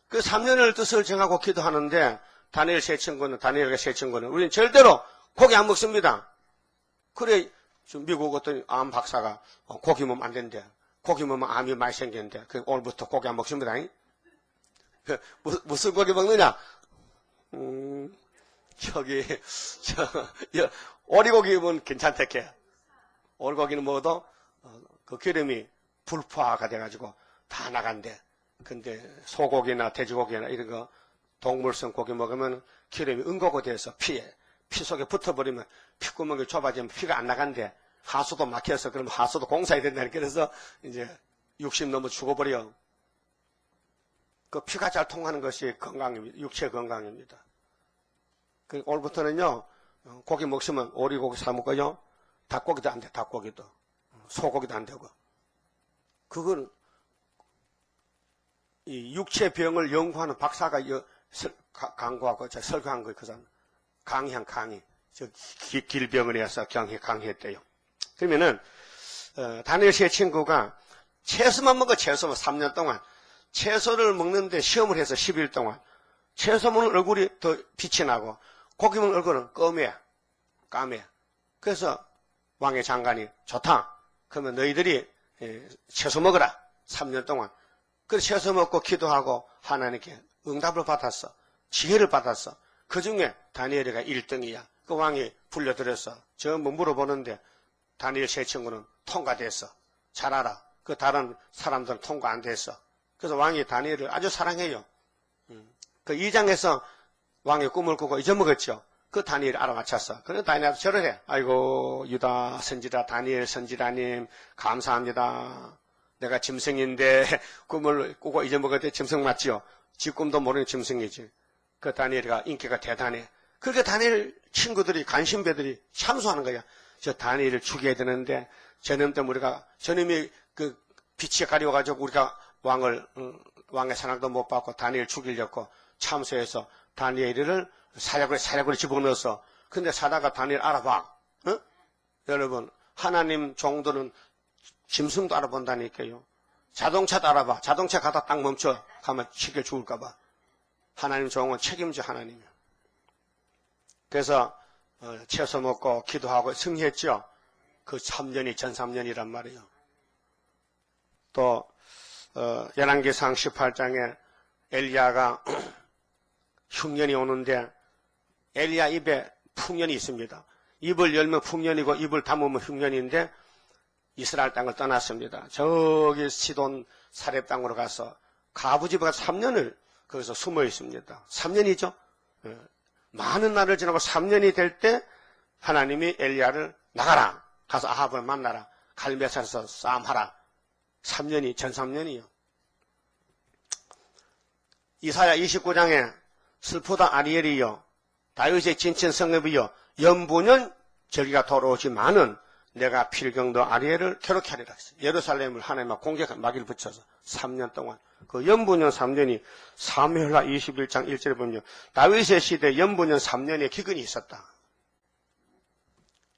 그 3년을 뜻을 정하고 기도하는데 다니엘 세 친구는 우리는 절대로 고기 안 먹습니다. 그래 미국 어떤 암 박사가 고기 먹으면 안 된대. 고기 먹으면 암이 많이 생기는데 오늘부터 고기 안 먹습니다. 무슨 고기 먹느냐? 오리고기면 괜찮대게. 오리고기는 먹어도 그 기름이 불포화가 돼가지고 다 나간대. 근데 소고기나 돼지고기나 이런 거 동물성 고기 먹으면 기름이 응고가 돼서 피 속에 붙어버리면 피구멍이 좁아지면 피가 안 나간대. 하수도 막혀서 그러면 하수도 공사해야 된다. 그래서 이제 60 넘어 죽어버려. 그 피가 잘 통하는 것이 건강입니다. 육체 건강입니다. 그 오늘부터는요 고기 먹으면 오리고기 사 먹고요 닭고기도 안 돼. 닭고기도 소고기도 안 되고 그건 이 육체 병을 연구하는 박사가 강구하고 설교한 거예요. 그 사람 강의 저 길병원에서 강의했대요. 그러면은 다니엘 세 친구가 채소만 먹어. 채소만 3년 동안 채소를 먹는데 시험을 해서 10일 동안 채소 먹는 얼굴이 더 빛이 나고 고기 먹는 얼굴은 까매. 그래서 왕의 장관이 좋다. 그러면 너희들이 채소 먹어라. 3년 동안. 그래서 채소 먹고 기도하고 하나님께 응답을 받았어. 지혜를 받았어. 그 중에 다니엘이가 1등이야. 그 왕이 불려들여서 전부 물어보는데 다니엘 세 친구는 통과됐어. 잘 알아. 그 다른 사람들은 통과 안 됐어. 그래서 왕이 다니엘을 아주 사랑해요. 그 2장에서 왕의 꿈을 꾸고 잊어먹었죠. 그 다니엘을 알아맞혔어. 그래서 다니엘도 절을 해. 아이고 유다 선지자 다니엘 선지자님 감사합니다. 내가 짐승인데 꿈을 꾸고 잊어먹었을 때 짐승 맞지요. 지 꿈도 모르는 짐승이지. 그 다니엘이가 인기가 대단해. 그렇게 다니엘 친구들이 간신배들이 참수하는 거야. 저 다니엘을 죽여야 되는데 저놈 때문에 저놈이 그 빛이 가려워가지고 우리가 왕의 산악도 못 받고 다니엘 죽이려고 참소해서 다니엘을 사약으로 집어넣어서 근데 사다가 다니엘 알아봐. 어? 여러분 하나님 종들은 짐승도 알아본다니까요. 자동차도 알아봐. 자동차 가다 딱 멈춰 가면 치켜 죽을까봐. 하나님 종은 책임져 하나님이요. 그래서 채소 먹고 기도하고 승리했죠. 그 3년이 전 3년이란 말이에요. 또 열왕기상 18장에 엘리야가 흉년이 오는데 엘리야 입에 풍년이 있습니다. 입을 열면 풍년이고 입을 다무면 흉년인데 이스라엘 땅을 떠났습니다. 저기 시돈 사렙 땅으로 가서 가부집에 가서 3년을 거기서 숨어 있습니다. 3년이죠. 많은 날을 지나고 3년이 될 때 하나님이 엘리야를 나가라. 가서 아합을 만나라. 갈멜산에서 싸움하라. 3년이 전 3년이요. 이사야 29장에 슬프다 아리엘이여 다윗의 진친 성읍이여 연부년 절기가 돌아오지만은 내가 필경도 아리엘을 괴롭게 하리라 했어요. 예루살렘을 하나님과 공격한 마귀를 붙여서 3년 동안 그 연부년 3년이 사무엘하 21장 1절에 보면 다윗의 시대 연부년 3년의 기근이 있었다.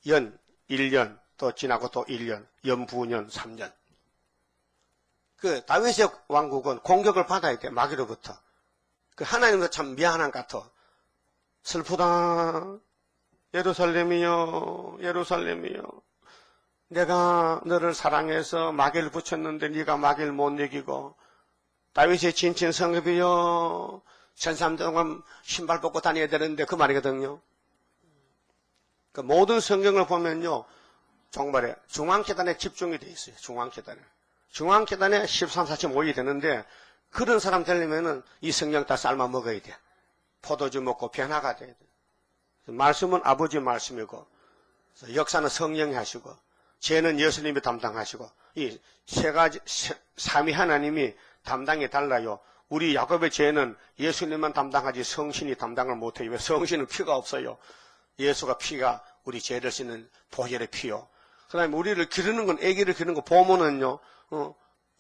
연 1년 또 지나고 또 1년 연부년 3년. 그 다윗의 왕국은 공격을 받아야 돼. 마귀로부터. 그 하나님도 참 미안한 것 같아. 슬프다. 예루살렘이여 예루살렘이여 내가 너를 사랑해서 마귀를 붙였는데 네가 마귀를 못 이기고 다윗의 진친 성읍이여 전삼 동안 신발 벗고 다녀야 되는데 그 말이거든요. 그 모든 성경을 보면요 정말에 중앙계단에 집중이 돼 있어요. 중앙계단에 13, 14, 5이 되는데 그런 사람 되려면은 이 성경 다 삶아 먹어야 돼. 포도주 먹고 변화가 돼야 돼. 말씀은 아버지 말씀이고 역사는 성령이 하시고 죄는 예수님이 담당하시고 이 세 가지 삼위 하나님이 담당이 달라요. 우리 야곱의 죄는 예수님만 담당하지 성신이 담당을 못해요. 왜? 성신은 피가 없어요. 예수가 피가 우리 죄를 씻는 보혈의 피요. 그 다음에 우리를 기르는 건 아기를 기르는 거 보면은요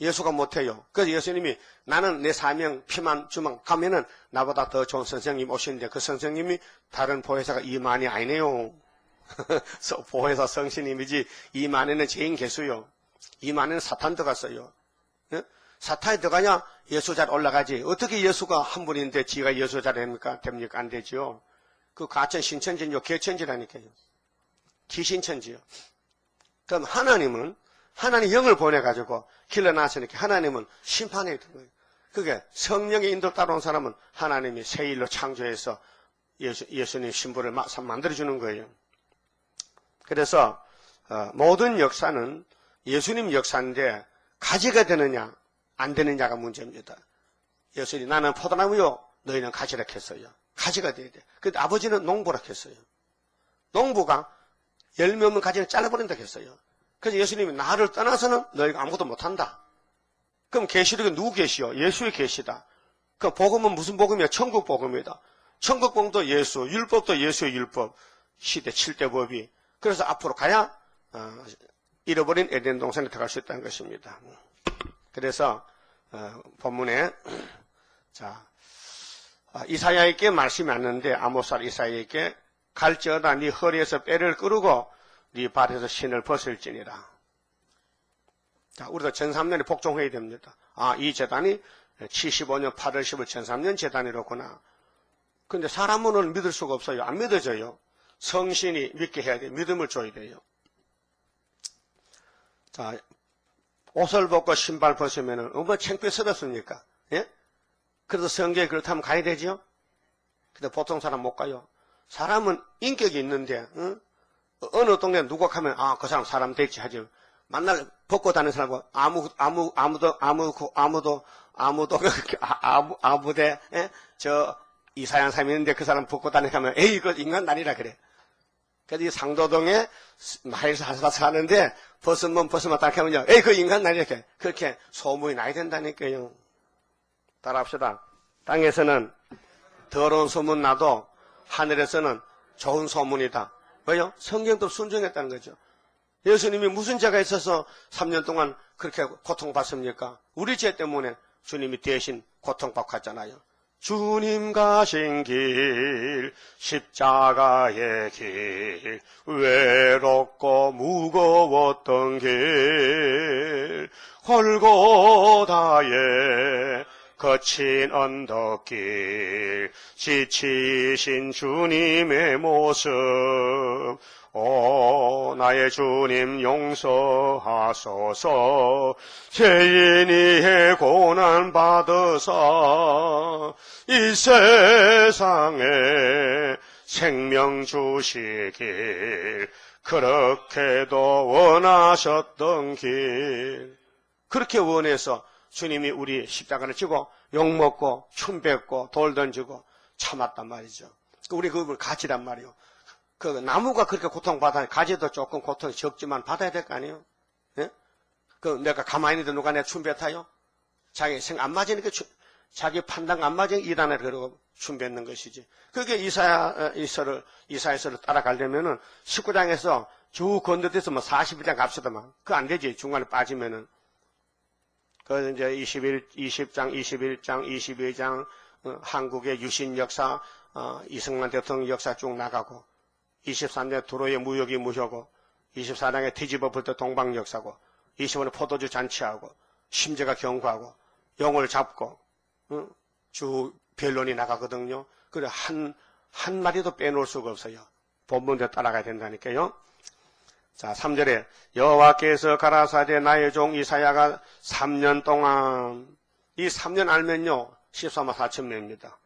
예수가 못해요. 그래서 예수님이 나는 내 사명 피만 주면 가면은 나보다 더 좋은 선생님 오시는데 그 선생님이 다른 보혜사가 이만이 아니네요. 보혜사 성신님이지 이만에는 죄인 개수요. 이만에는 사탄 들어갔어요. 예? 사탄이 들어가냐 예수 자리 올라가지. 어떻게 예수가 한 분인데 지가 예수 자리 됩니까? 안 되죠. 그 가천 신천지요 개천지라니까요. 기신천지요. 그럼 하나님은 하나님 영을 보내가지고 길러놨으니까 하나님은 심판해야 되는 거예요. 그게 성령의 인도 따라온 사람은 하나님이 새 일로 창조해서 예수님 신부를 만들어주는 거예요. 그래서 모든 역사는 예수님 역사인데 가지가 되느냐 안 되느냐가 문제입니다. 예수님이 나는 포도나무요 너희는 가지라 했어요. 가지가 돼야 돼. 근데 아버지는 농부라 했어요. 농부가 열매 없는 가지를 잘라버린다 했어요. 그래서 예수님이 나를 떠나서는 너희가 아무것도 못한다. 그럼 계시록은 누구 계시요? 예수의 계시다. 그 복음은 무슨 복음이야? 천국 복음이다. 천국 복음도 예수, 율법도 예수의 율법, 시대 7대 법이. 그래서 앞으로 가야 잃어버린 에덴 동산에 들어갈 수 있다는 것입니다. 그래서 본문에 자 이사야에게 말씀이 왔는데 아모스와 이사야에게 갈지어다 네 허리에서 뼈를 끄르고 네 발에서 신을 벗을지니라. 자, 우리도 전3년에 복종해야 됩니다. 아, 이 재단이 75년 8월 10일 전3년 재단이로구나. 근데 사람은 오늘 믿을 수가 없어요. 안 믿어져요. 성신이 믿게 해야 돼요. 믿음을 줘야 돼요. 자, 옷을 벗고 신발 벗으면은 얼마나 창피스럽습니까? 예? 그래도 성경에 그렇다면 가야 되죠? 근데 보통 사람 못 가요. 사람은 인격이 있는데, 응? 어느 동네 누가 가면, 아, 그 사람 사람 됐지 하죠. 만날, 벗고 다니는 사람과 아무데, 예? 이사양 사람이 있는데 그 사람 벗고 다니면, 에이, 이거 인간 아니라 그래. 그래서 이 상도동에 마을에서 사는데, 벗으면 딱 하면요, 에이, 그 인간 아니라 이렇게. 그렇게 소문이 나야 된다니까요. 따라합시다. 땅에서는 더러운 소문 나도 하늘에서는 좋은 소문이다. 왜요? 성경도 순종했다는 거죠. 예수님이 무슨 죄가 있어서 3년 동안 그렇게 고통받습니까? 우리 죄 때문에 주님이 대신 고통받고 갔잖아요. 주님 가신 길, 십자가의 길, 외롭고 무거웠던 길, 골고다의 거친 언덕길, 지치신 주님의 모습, 오 나의 주님 용서하소서. 죄인이의 고난 받으사 이 세상에 생명 주시길, 그렇게도 원하셨던 길, 그렇게 원해서 주님이 우리 십자가를 지고 욕먹고 춤뱉고 돌 던지고 참았단 말이죠. 우리 그걸 가지란 말이에요. 그 나무가 그렇게 고통받아, 가지도 조금 고통이 적지만 받아야 될 거 아니에요? 예? 그 내가 가만히 있는데 누가 내 춤뱉어요? 자기 생 안 맞으니까 자기 판단 안 맞으니까 일하네 그러고 춤뱉는 것이지. 그게 이사야서를 따라가려면은 19장에서 쭉 건너뛰어서 뭐 41장 갑시다만. 그거 안 되지. 중간에 빠지면은. 그 이제 20장, 21장, 22장, 한국의 유신 역사, 이승만 대통령 역사 쭉 나가고, 23년 도로의 무역이 무효고, 24장에 뒤집어 볼 때 동방 역사고, 25년에 포도주 잔치하고, 심재가 경고하고, 영을 잡고, 주 변론이 나가거든요. 그래, 한 마리도 빼놓을 수가 없어요. 본문대로 따라가야 된다니까요. 자, 3절에 여호와께서 가라사대 나의 종 이사야가 3년 동안, 이 3년 알면요 14만 4천 명입니다.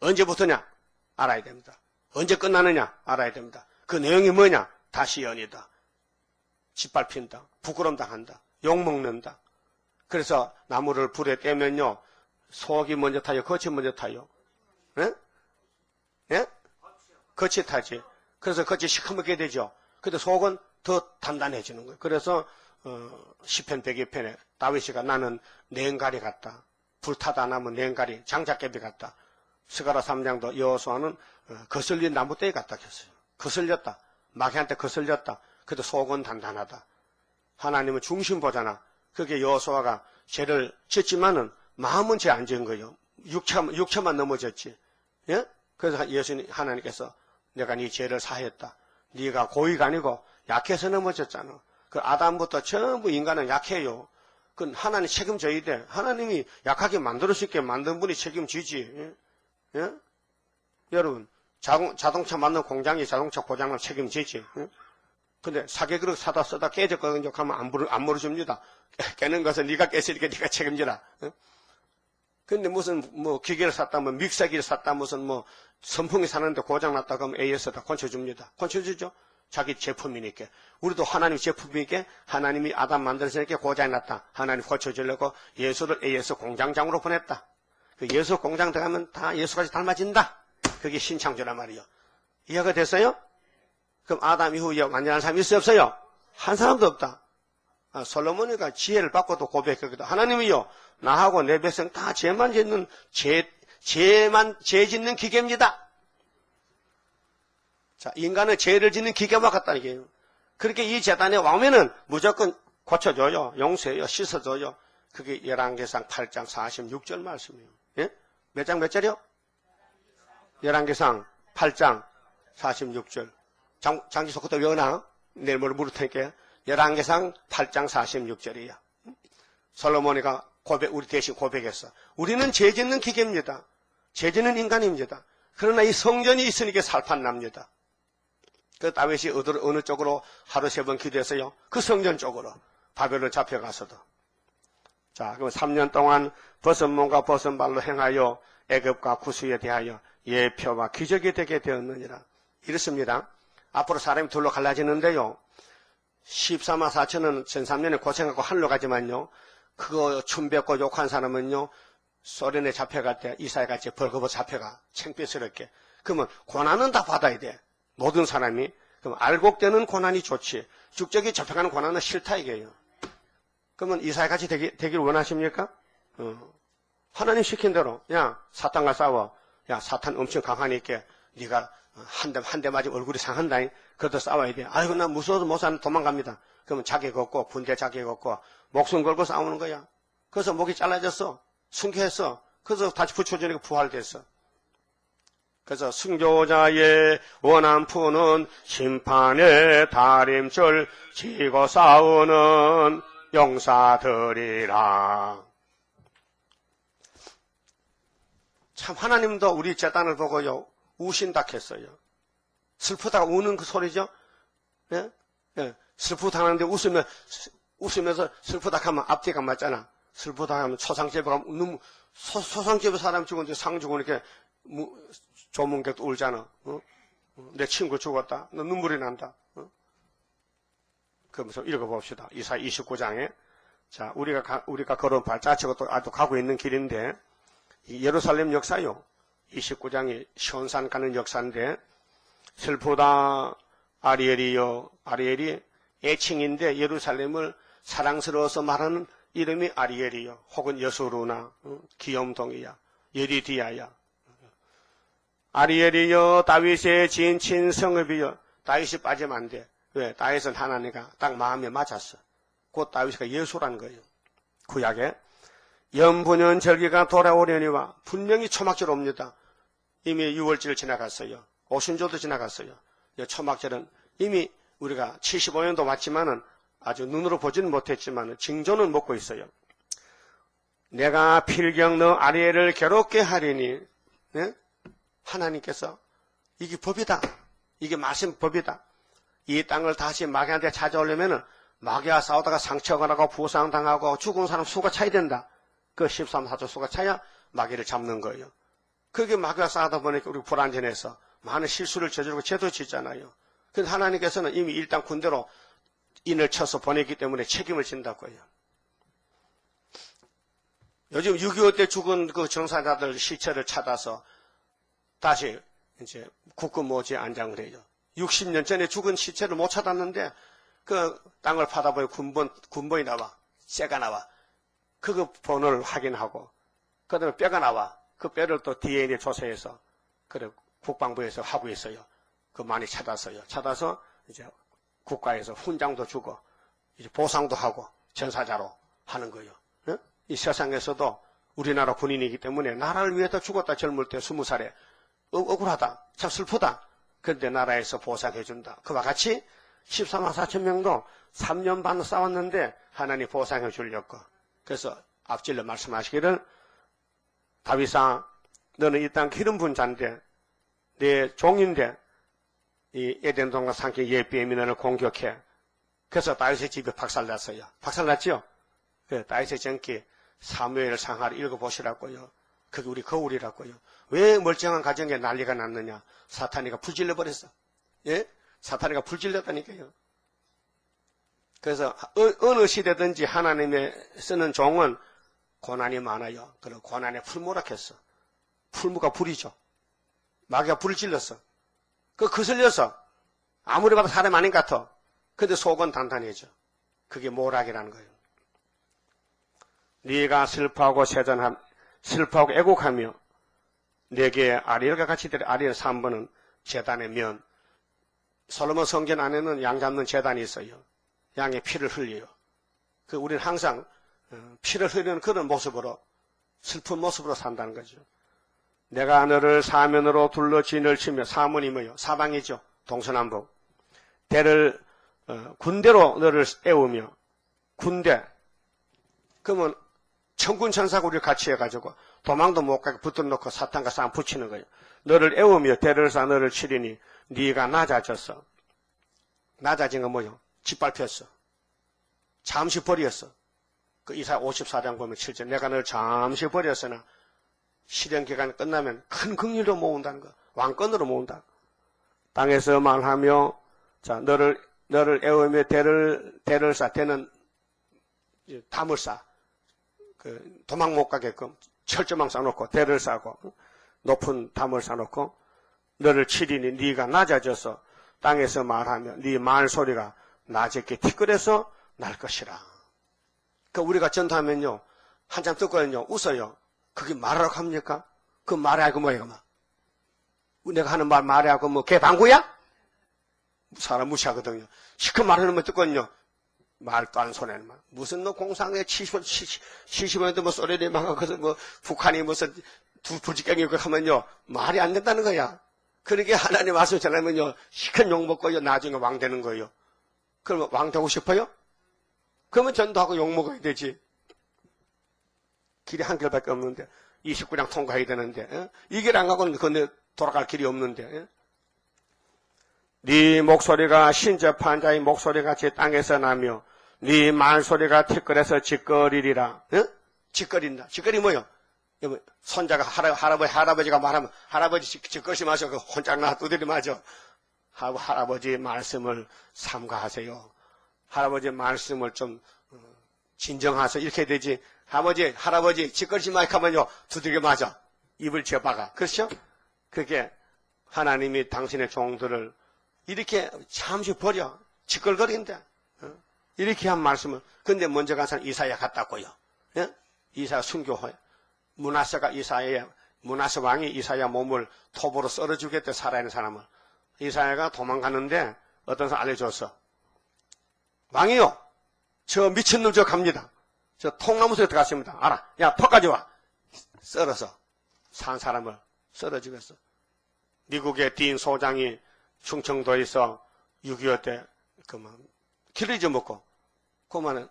언제부터냐? 알아야 됩니다. 언제 끝나느냐? 알아야 됩니다. 그 내용이 뭐냐? 다시 연이다. 짓밟힌다. 부끄럼 당한다. 욕먹는다. 그래서 나무를 불에 떼면요 속이 먼저 타요? 겉이 먼저 타요? 예? 예? 겉이 타지. 그래서 겉이 시커멓게 되죠. 근데 속은 더 단단해지는 거예요. 그래서 시편 102편에 다윗이가 나는 냉가리 같다. 불타다 나면 냉가리, 장작개비 같다. 스가랴 3장도 여호수아는 거슬린 나무떼기 같다 했어요. 거슬렸다. 마귀한테 거슬렸다. 그래도 속은 단단하다. 하나님은 중심 보잖아. 그게 여호수아가 죄를 짓지만은 마음은 죄 안 지은 거예요. 육체만 넘어졌지. 예? 그래서 예수님 하나님께서 내가 네 죄를 사했다. 네가 고의가 아니고 약해서 넘어졌잖아. 그 아담부터 전부 인간은 약해요. 그건 하나님 책임져야 돼. 하나님이 약하게 만들 수 있게 만든 분이 책임지지. 예? 예? 여러분 자동차 만든 공장이 자동차 고장을 책임지지. 예? 근데 사계그릇 사다 쓰다 깨졌거든요. 하면 안 물어줍니다. 깨는 것은 네가 깼으니까 네가 책임지라. 예? 근데 무슨 뭐 기계를 샀다, 뭐 믹서기를 샀다, 무슨 뭐 선풍기 사는데 고장 났다 그러면 AS에다 고쳐줍니다. 고쳐주죠. 자기 제품이니까. 우리도 하나님 제품이니까 하나님이 아담 만들었으니까 고장이 났다. 하나님 고쳐주려고 예수를 AS 공장장으로 보냈다. 그 예수 공장 들어가면 다 예수까지 닮아진다. 그게 신창조란 말이에요. 이해가 됐어요? 그럼 아담 이후에 완전한 사람이 있어요, 없어요? 한 사람도 없다. 솔로몬이가 지혜를 받고도 고백했거든. 하나님이요, 나하고 내 백성 다 죄만 짓는 죄 짓는 기계입니다. 자, 인간은 죄를 짓는 기계와 같다는 얘기예요. 그렇게 이 재단에 오면은 무조건 고쳐줘요, 용서해요, 씻어줘요. 그게 열왕기상 8장 46절 말씀이에요. 예? 몇 장 몇 절이요? 열왕기상 8장 46절. 장지소 그때 외우나? 내일 모레 물을 테니까. 열왕기상 8장 46절이야. 솔로몬이가 우리 대신 고백했어. 우리는 죄 짓는 기계입니다. 죄 짓는 인간입니다. 그러나 이 성전이 있으니까 살판납니다. 그 다윗이 어느 쪽으로 하루 3번 기도했어요? 그 성전 쪽으로. 바벨론 잡혀가서도. 자, 그럼 3년 동안 벗은 몸과 벗은 발로 행하여 애굽과 구스에 대하여 예표와 기적이 되게 되었느니라. 이렇습니다. 앞으로 사람이 둘로 갈라지는데요. 14만 4천은 전 3년에 고생하고 하늘로 가지만요. 그거 춤뱉고 욕한 사람은요. 소련에 잡혀갈 때 이사야같이 벌거벗 잡혀가. 창피스럽게. 그러면 고난은 다 받아야 돼. 모든 사람이. 그럼 알곡되는 고난이 좋지. 죽적이 잡혀가는 고난은 싫다 이게요. 그러면 이사야같이 되길 원하십니까? 하나님 시킨 대로 야 사탄과 싸워. 야 사탄 엄청 강하니까 네가 한 대 맞으면 얼굴이 상한다니. 그래도 싸워야 돼. 아이고, 나 무서워서 못 사는 도망갑니다. 그러면 자기 걷고, 군대 자기 걷고, 목숨 걸고 싸우는 거야. 그래서 목이 잘라졌어. 순교했어. 그래서 다시 부처전에 부활됐어. 그래서 순교자의 원한푸는 심판의 다림줄 지고 싸우는 용사들이라. 참 하나님도 우리 재단을 보고요 우신다 했어요. 슬프다가 우는 그 소리죠. 예? 예. 슬프다 하는데 웃으면서 슬프다 하면 앞뒤가 맞잖아. 슬프다 하면 초상집에 가면 소상집에 사람 죽었는데 상 주고 이렇게 조문객도 울잖아. 내 친구 죽었다. 너 눈물이 난다. 그러면서 읽어봅시다. 이사야 29장에. 자, 우리가 걸어온 발자취가 또 아주 가고 있는 길인데, 이 예루살렘 역사요. 29장이 시온산 가는 역사인데, 슬프다 아리엘이요. 아리엘이 애칭인데 예루살렘을 사랑스러워서 말하는 이름이 아리엘이요. 혹은 여수루나, 기욤동이야. 여리디아야. 아리엘이여 다윗의 진친 성읍이여. 다윗이 빠지면 안 돼. 왜? 다윗은 하나님과 딱 마음에 맞았어. 곧 다윗이가 예수라는 거예요. 구약에 연분연 절기가 돌아오려니와 분명히 초막절 옵니다. 이미 6월절 지나갔어요. 오순절도 지나갔어요. 초막절은 이미 우리가 75년도 맞지만은 아주 눈으로 보지는 못했지만 징조는 먹고 있어요. 내가 필경 너 아리엘을 괴롭게 하리니, 네? 하나님께서 이게 법이다. 이게 말씀 법이다. 이 땅을 다시 마귀한테 찾아오려면은 마귀와 싸우다가 상처가 나고 부상당하고 죽은 사람 수가 차야 된다. 그 13사조 수가 차야 마귀를 잡는 거예요. 그게 마귀와 싸우다 보니까 우리 불안전해서 많은 실수를 저지르고 죄도 짓잖아요. 근데 하나님께서는 이미 일단 군대로 인을 쳐서 보냈기 때문에 책임을 진다고요. 요즘 6.25 때 죽은 그 정사자들 시체를 찾아서 다시 이제 국군모지에 안장을 해요. 60년 전에 죽은 시체를 못 찾았는데 그 땅을 파다 보니 군번이 나와. 쇠가 나와. 그 번호를 확인하고 그 다음에 뼈가 나와. 그 뼈를 또 DNA 조사해서 그래 국방부에서 하고 있어요. 그 많이 찾았어요. 찾아서 이제 국가에서 훈장도 주고 이제 보상도 하고 전사자로 하는 거예요. 응? 이 세상에서도 우리나라 군인이기 때문에 나라를 위해서 죽었다. 젊을 때 20살에 억울하다. 참 슬프다. 그런데 나라에서 보상해준다. 그와 같이 14만 4천 명도 3년 반 싸웠는데 하나님 보상해 주려고. 그래서 앞질러 말씀하시기를 다윗아 너는 이 땅 기름 분 자인데 내 종인데 이 에덴 동과 상계 예비에미 너를 공격해. 그래서 다윗의 집이 박살났어요. 박살났죠? 그 다윗의 전기 사무엘 상하를 읽어보시라고요. 그게 우리 거울이라고요. 왜 멀쩡한 가정에 난리가 났느냐? 사탄이가 불질러 버렸어. 예? 사탄이가 불질렀다니까요. 그래서 어느 시대든지 하나님의 쓰는 종은 고난이 많아요. 그리고 고난에 풀무락했어. 풀무가 불이죠. 마귀가 불을 질렀어. 거슬려서 아무리 봐도 사람 아닌 것 같아. 근데 속은 단단해져. 그게 모락이라는 거예요. 네가 슬퍼하고 슬퍼하고 애곡하며 내게 아리엘과 같이 될 아리엘 3번은 제단의 면. 솔로몬 성전 안에는 양 잡는 제단이 있어요. 양의 피를 흘려요. 우리는 항상 피를 흘리는 그런 모습으로 슬픈 모습으로 산다는 거죠. 내가 너를 사면으로 둘러 진을 치며 사문이 뭐요? 사방이죠. 동서남북. 군대로 너를 애우며 군대. 그러면 천군 천사가 우리를 같이 해가지고 도망도 못 가게 붙들어놓고 사탄과 싸움 붙이는 거예요. 너를 애우며 대를 쌓아 너를 치리니 네가 낮아졌어. 낮아진 건 뭐요? 짓밟혔어. 잠시 버렸어. 그 이사야 54장 보면 7절 내가 너를 잠시 버렸으나 실현 기간이 끝나면 큰 긍휼로 모은다는 거. 왕권으로 모은다. 땅에서 말하며 자 너를 애우며 대를 쌓아. 대는 담을 쌓아. 도망 못 가게끔 철조망 쌓아놓고 대를 쌓고 높은 담을 쌓아놓고 너를 치리니 네가 낮아져서 땅에서 말하며 네 말 소리가 낮게 티끌에서 날 것이라. 우리가 전도하면요 한참 듣고요 웃어요. 그게 말하라고 합니까? 그 말이 아니고 뭐예요? 내가 하는 말이 하고 뭐 개방구야? 사람 무시하거든요. 시큰 말하는 거 듣거든요. 말도 안 손해는 말. 무슨 너 공상에 70원에도 뭐 소리를 막 하고서 뭐 북한이 무슨 두 부지경이고 하면요. 말이 안 된다는 거야. 그러게 하나님 말씀 전하면요. 시큰 욕 먹고요. 나중에 왕 되는 거예요. 그럼 왕 되고 싶어요? 그러면 전도하고 욕 먹어야 되지. 길이 한 길밖에 없는데 29장 통과해야 되는데 이 길 안 가고는 건너 돌아갈 길이 없는데 네 목소리가 신접한 자의 목소리같이 땅에서 나며 네 말소리가 티끌에서 짓거리리라. 짓거린다. 짓거리 뭐요? 손자가 할아버지가 말하면 할아버지 짓거리 마셔. 그 혼짝 나 두드리 맞아. 할아버지 말씀을 삼가하세요. 할아버지 말씀을 좀 진정하세요. 이렇게 되지. 할아버지 짓거리지 마이크 하면요. 두드려 맞아. 입을 지어박아. 그렇죠? 그게 하나님이 당신의 종들을 이렇게 잠시 버려. 짓걸거린다. 이렇게 한 말씀을. 근데 먼저 간 사람 이사야 같다고요. 이사야 순교호야. 문하세 왕이 이사야 몸을 톱으로 썰어 주겠대. 살아있는 사람을. 이사야가 도망갔는데 어떤 사람 알려줬어. 왕이요. 저 미친놈 저 갑니다. 저 통나무 속에 들어갔습니다. 알아. 야, 턱까지 와. 썰어서 산 사람을 썰어 주겠어. 미국의 딘 소장이 충청도에서 6.25 때 길을 잊어먹고 그만은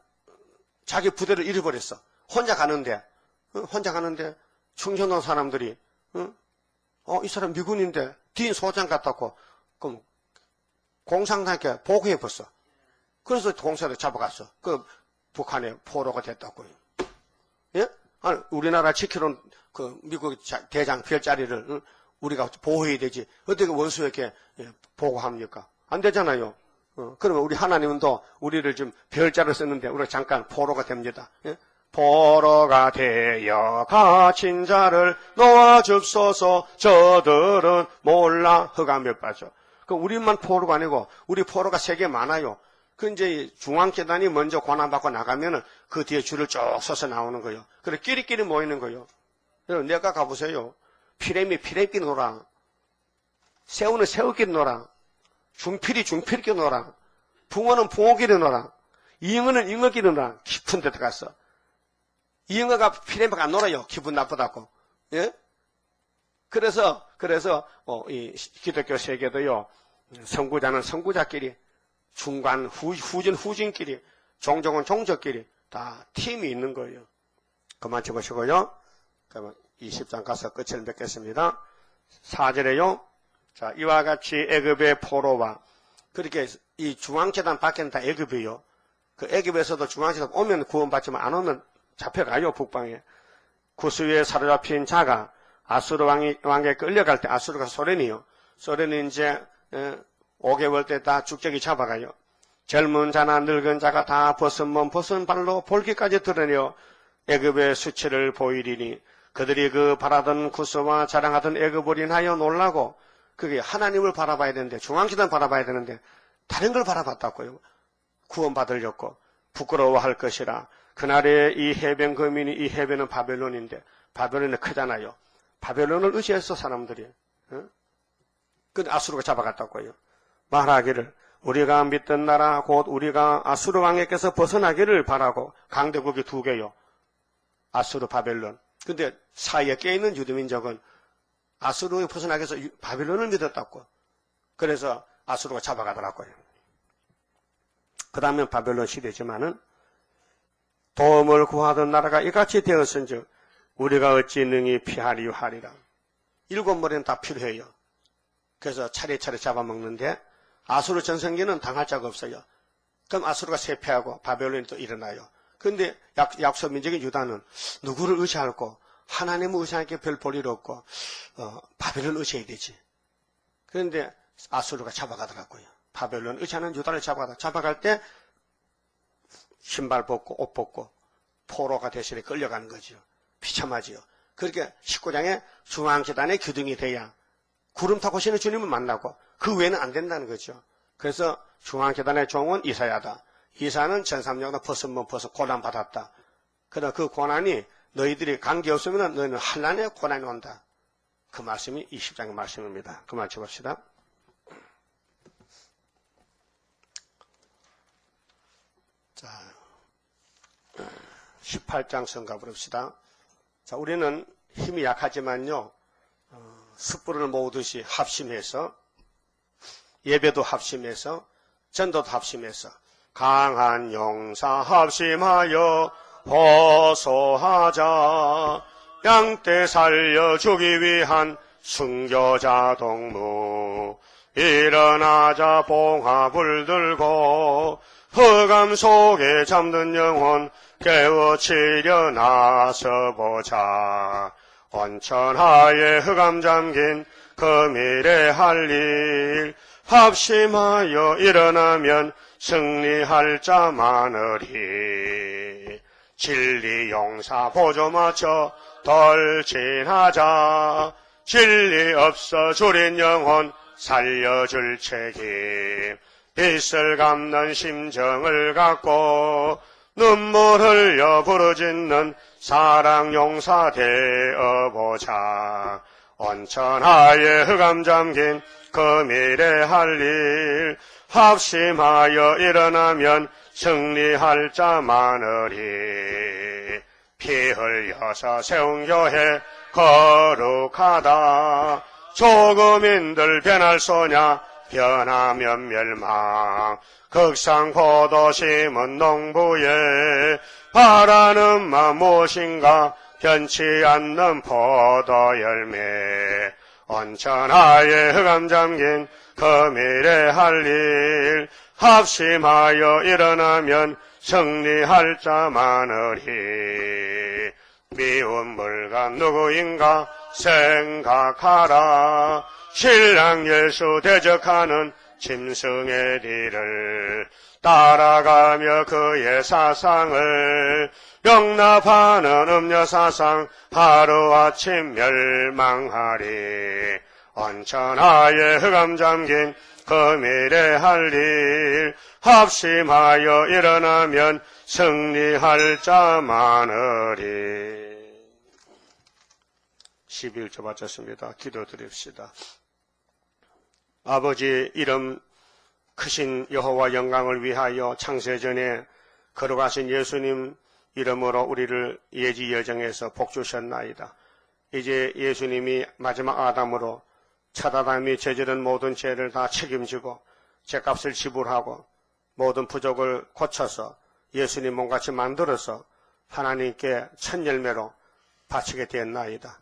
자기 부대를 잃어버렸어. 혼자 가는데 충청도 사람들이 이 사람 미군인데 딘 소장 같다고 그럼 공산당에 보고해봤어. 그래서 공산을 잡아갔어. 그 북한의 포로가 됐다고요. 예? 아니, 우리나라 지키는 그 미국 대장 별자리를 우리가 보호해야 되지. 어떻게 원수에게 보고합니까? 안 되잖아요. 그러면 우리 하나님은 또 우리를 좀 별자를 썼는데 우리가 잠깐 포로가 됩니다. 예? 포로가 되어 갇힌 자를 놓아줍소서. 저들은 몰라 흑암에 빠져. 그 우리만 포로가 아니고 우리 포로가 세계 많아요. 그 이제 중앙재단이 먼저 권한받고 나가면은 그 뒤에 줄을 쭉 서서 나오는 거예요. 그래 끼리끼리 모이는 거예요. 여러분 내가 가보세요. 피레미끼리 놀아. 새우는 새우끼리 놀아. 중필이끼리 놀아. 붕어는 붕어끼리 놀아. 잉어는 잉어끼리 놀아. 깊은 데 들어갔어. 잉어가 피레미가 안 놀아요. 기분 나쁘다고. 예? 그래서 이 기독교 세계도요. 선구자는 선구자끼리, 중간 후진끼리, 종족은 종족끼리 다 팀이 있는 거예요. 그만 쳐보시고요. 그러면 20장 가서 끝을 맺겠습니다. 4절에요. 자, 이와 같이 애굽의 포로와 그렇게 이 중앙재단 밖에는 다 애굽이에요. 그 애굽에서도 중앙재단 오면 구원받지만 안 오면 잡혀가요. 북방에. 구스위에 사로잡힌 자가 아수르 왕에게 끌려갈 때 아수르가 소련이요. 소련이 이제 5개월 때 다 죽적이 잡아가요. 젊은 자나 늙은 자가 다 벗은 몸 벗은 발로 볼기까지 드러내어 애굽의 수치를 보이리니 그들이 그 바라던 구스와 자랑하던 애굽을 인하여 놀라고 그게 하나님을 바라봐야 되는데 중앙재단 바라봐야 되는데 다른 걸 바라봤다고요. 구원받으려고 부끄러워할 것이라. 그날에 이 해변 거민이 이 해변은 바벨론인데 바벨론은 크잖아요. 바벨론을 의지해서 사람들이 그 아수르가 잡아갔다고요. 말하기를 우리가 믿던 나라 곧 우리가 아수르 왕에게서 벗어나기를 바라고 강대국이 두 개요. 아수르 바벨론. 근데 사이에 껴있는 유대민족은 아수르에 벗어나기 위해서 바벨론을 믿었다고. 그래서 아수르가 잡아가더라고요. 그 다음에 바벨론 시대지만은 도움을 구하던 나라가 이같이 되었은즉 우리가 어찌 능히 피하리요 하리라. 7머리는 다 필요해요. 그래서 차례차례 잡아먹는데 아수르 전성기는 당할 자가 없어요. 그럼 아수르가 쇠퇴하고 바벨론이 또 일어나요. 그런데 약소 민족인 유다는 누구를 의지할고 하나님을 의지할 게 별 볼 일 없고 바벨론 의지해야 되지. 그런데 아수르가 잡아가더라고요. 바벨론 의지하는 유다를 잡아갈 때 신발 벗고 옷 벗고 포로가 대신에 끌려가는 거죠. 비참하지요. 그렇게 19장에 중앙재단의 기둥이 돼야 구름 타고 오시는 주님을 만나고 그 외에는 안 된다는 거죠. 그래서 중앙재단의 종은 이사야다. 이사야는 전삼년간 벗은 몸 벗어 고난받았다. 그러나 그 고난이 너희들이 관계 없으면 너희는 환난의 고난이 온다. 그 말씀이 20장의 말씀입니다. 그 말씀 봅시다. 18장 성가 부릅시다. 자, 우리는 힘이 약하지만요, 숯불을 모으듯이 합심해서, 예배도 합심해서, 전도도 합심해서, 강한 용사 합심하여 호소하자. 양떼 살려주기 위한 순교자 동무. 일어나자 봉합을 들고 흑암 속에 잠든 영혼 깨우치려 나서보자. 온천하에 흑암 잠긴 그 미래 할 일 합심하여 일어나면 승리할 자 많으리. 진리 용사 보조 맞춰 돌진하자. 진리 없어 줄인 영혼 살려줄 책임. 빛을 갚는 심정을 갖고 눈물 흘려 부르짖는 사랑 용사 되어보자. 온천하에 흑암 잠긴 그 미래 할 일 합심하여 일어나면 승리할 자 많으리. 피 흘려서 세운 교회 거룩하다. 조금인들 변할 소냐 변하면 멸망. 극상포도 심은 농부에 바라는 마 무엇인가 변치 않는 포도 열매. 온천하에 흑암 잠긴 그 미래 할 일 합심하여 일어나면 승리할 자 많으리. 미운 물건 누구인가 생각하라. 신랑 예수 대적하는 짐승의 뒤를 따라가며 그의 사상을 용납하는 음녀사상 하루아침 멸망하리. 온천하에 흑암 잠긴 그 미래 할 일 합심하여 일어나면 승리할 자 많으리. 11조 바쳤습니다. 기도드립시다. 아버지 이름 크신 여호와 영광을 위하여 창세전에 걸어가신 예수님 이름으로 우리를 예지 여정에서 복주셨나이다. 이제 예수님이 마지막 아담으로 첫 아담이 저지른 모든 죄를 다 책임지고 죄값을 지불하고 모든 부족을 고쳐서 예수님 몸같이 만들어서 하나님께 첫 열매로 바치게 되었나이다.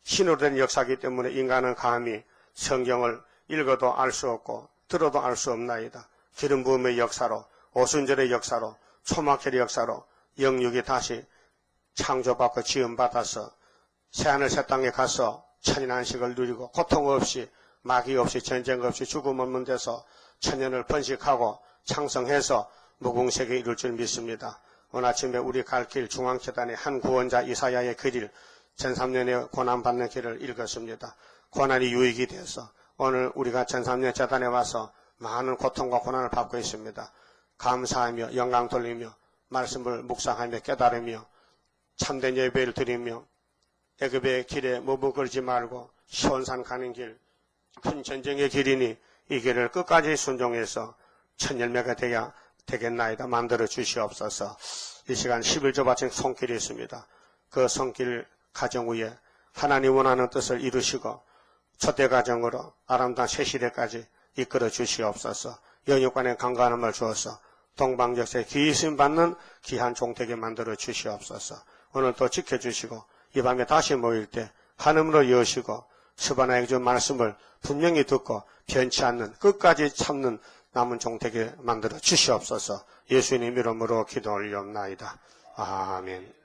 신으로 된 역사이기 때문에 인간은 감히 성경을 읽어도 알 수 없고 들어도 알 수 없나이다. 기름 부음의 역사로, 오순절의 역사로, 초막절의 역사로 영육이 다시 창조받고 지음받아서 새하늘 새 땅에 가서 천인안식을 누리고 고통 없이 마귀 없이 전쟁 없이 죽음 없는 데서 천년을 번식하고 창성해서 무궁세계 이룰 줄 믿습니다. 오늘 아침에 우리 갈 길 중앙재단의 한 구원자 이사야의 글을 전3년의 고난받는 길을 읽었습니다. 고난이 유익이 돼서 오늘 우리가 전3년 재단에 와서 많은 고통과 고난을 받고 있습니다. 감사하며 영광 돌리며 말씀을 묵상하며 깨달으며 참된 예배를 드리며 애굽의 길에 머뭇거리지 말고 시온산 가는 길, 큰 전쟁의 길이니 이 길을 끝까지 순종해서 첫 열매가 되야 되겠나이다. 만들어 주시옵소서. 이 시간 11조 바친 손길이 있습니다. 그 손길 가정 위에 하나님 원하는 뜻을 이루시고 초대 가정으로 아름다운 새 시대까지 이끌어 주시옵소서. 영육간의 강건함을 주어서 동방적세 귀신 받는 귀한 종되게 만들어 주시옵소서. 오늘도 지켜주시고 이 밤에 다시 모일 때 하늘으로 여시고 스바나에게 준 말씀을 분명히 듣고 변치 않는 끝까지 참는 남은 종되게 만들어 주시옵소서. 예수님 이름으로 기도 올리옵나이다. 아멘.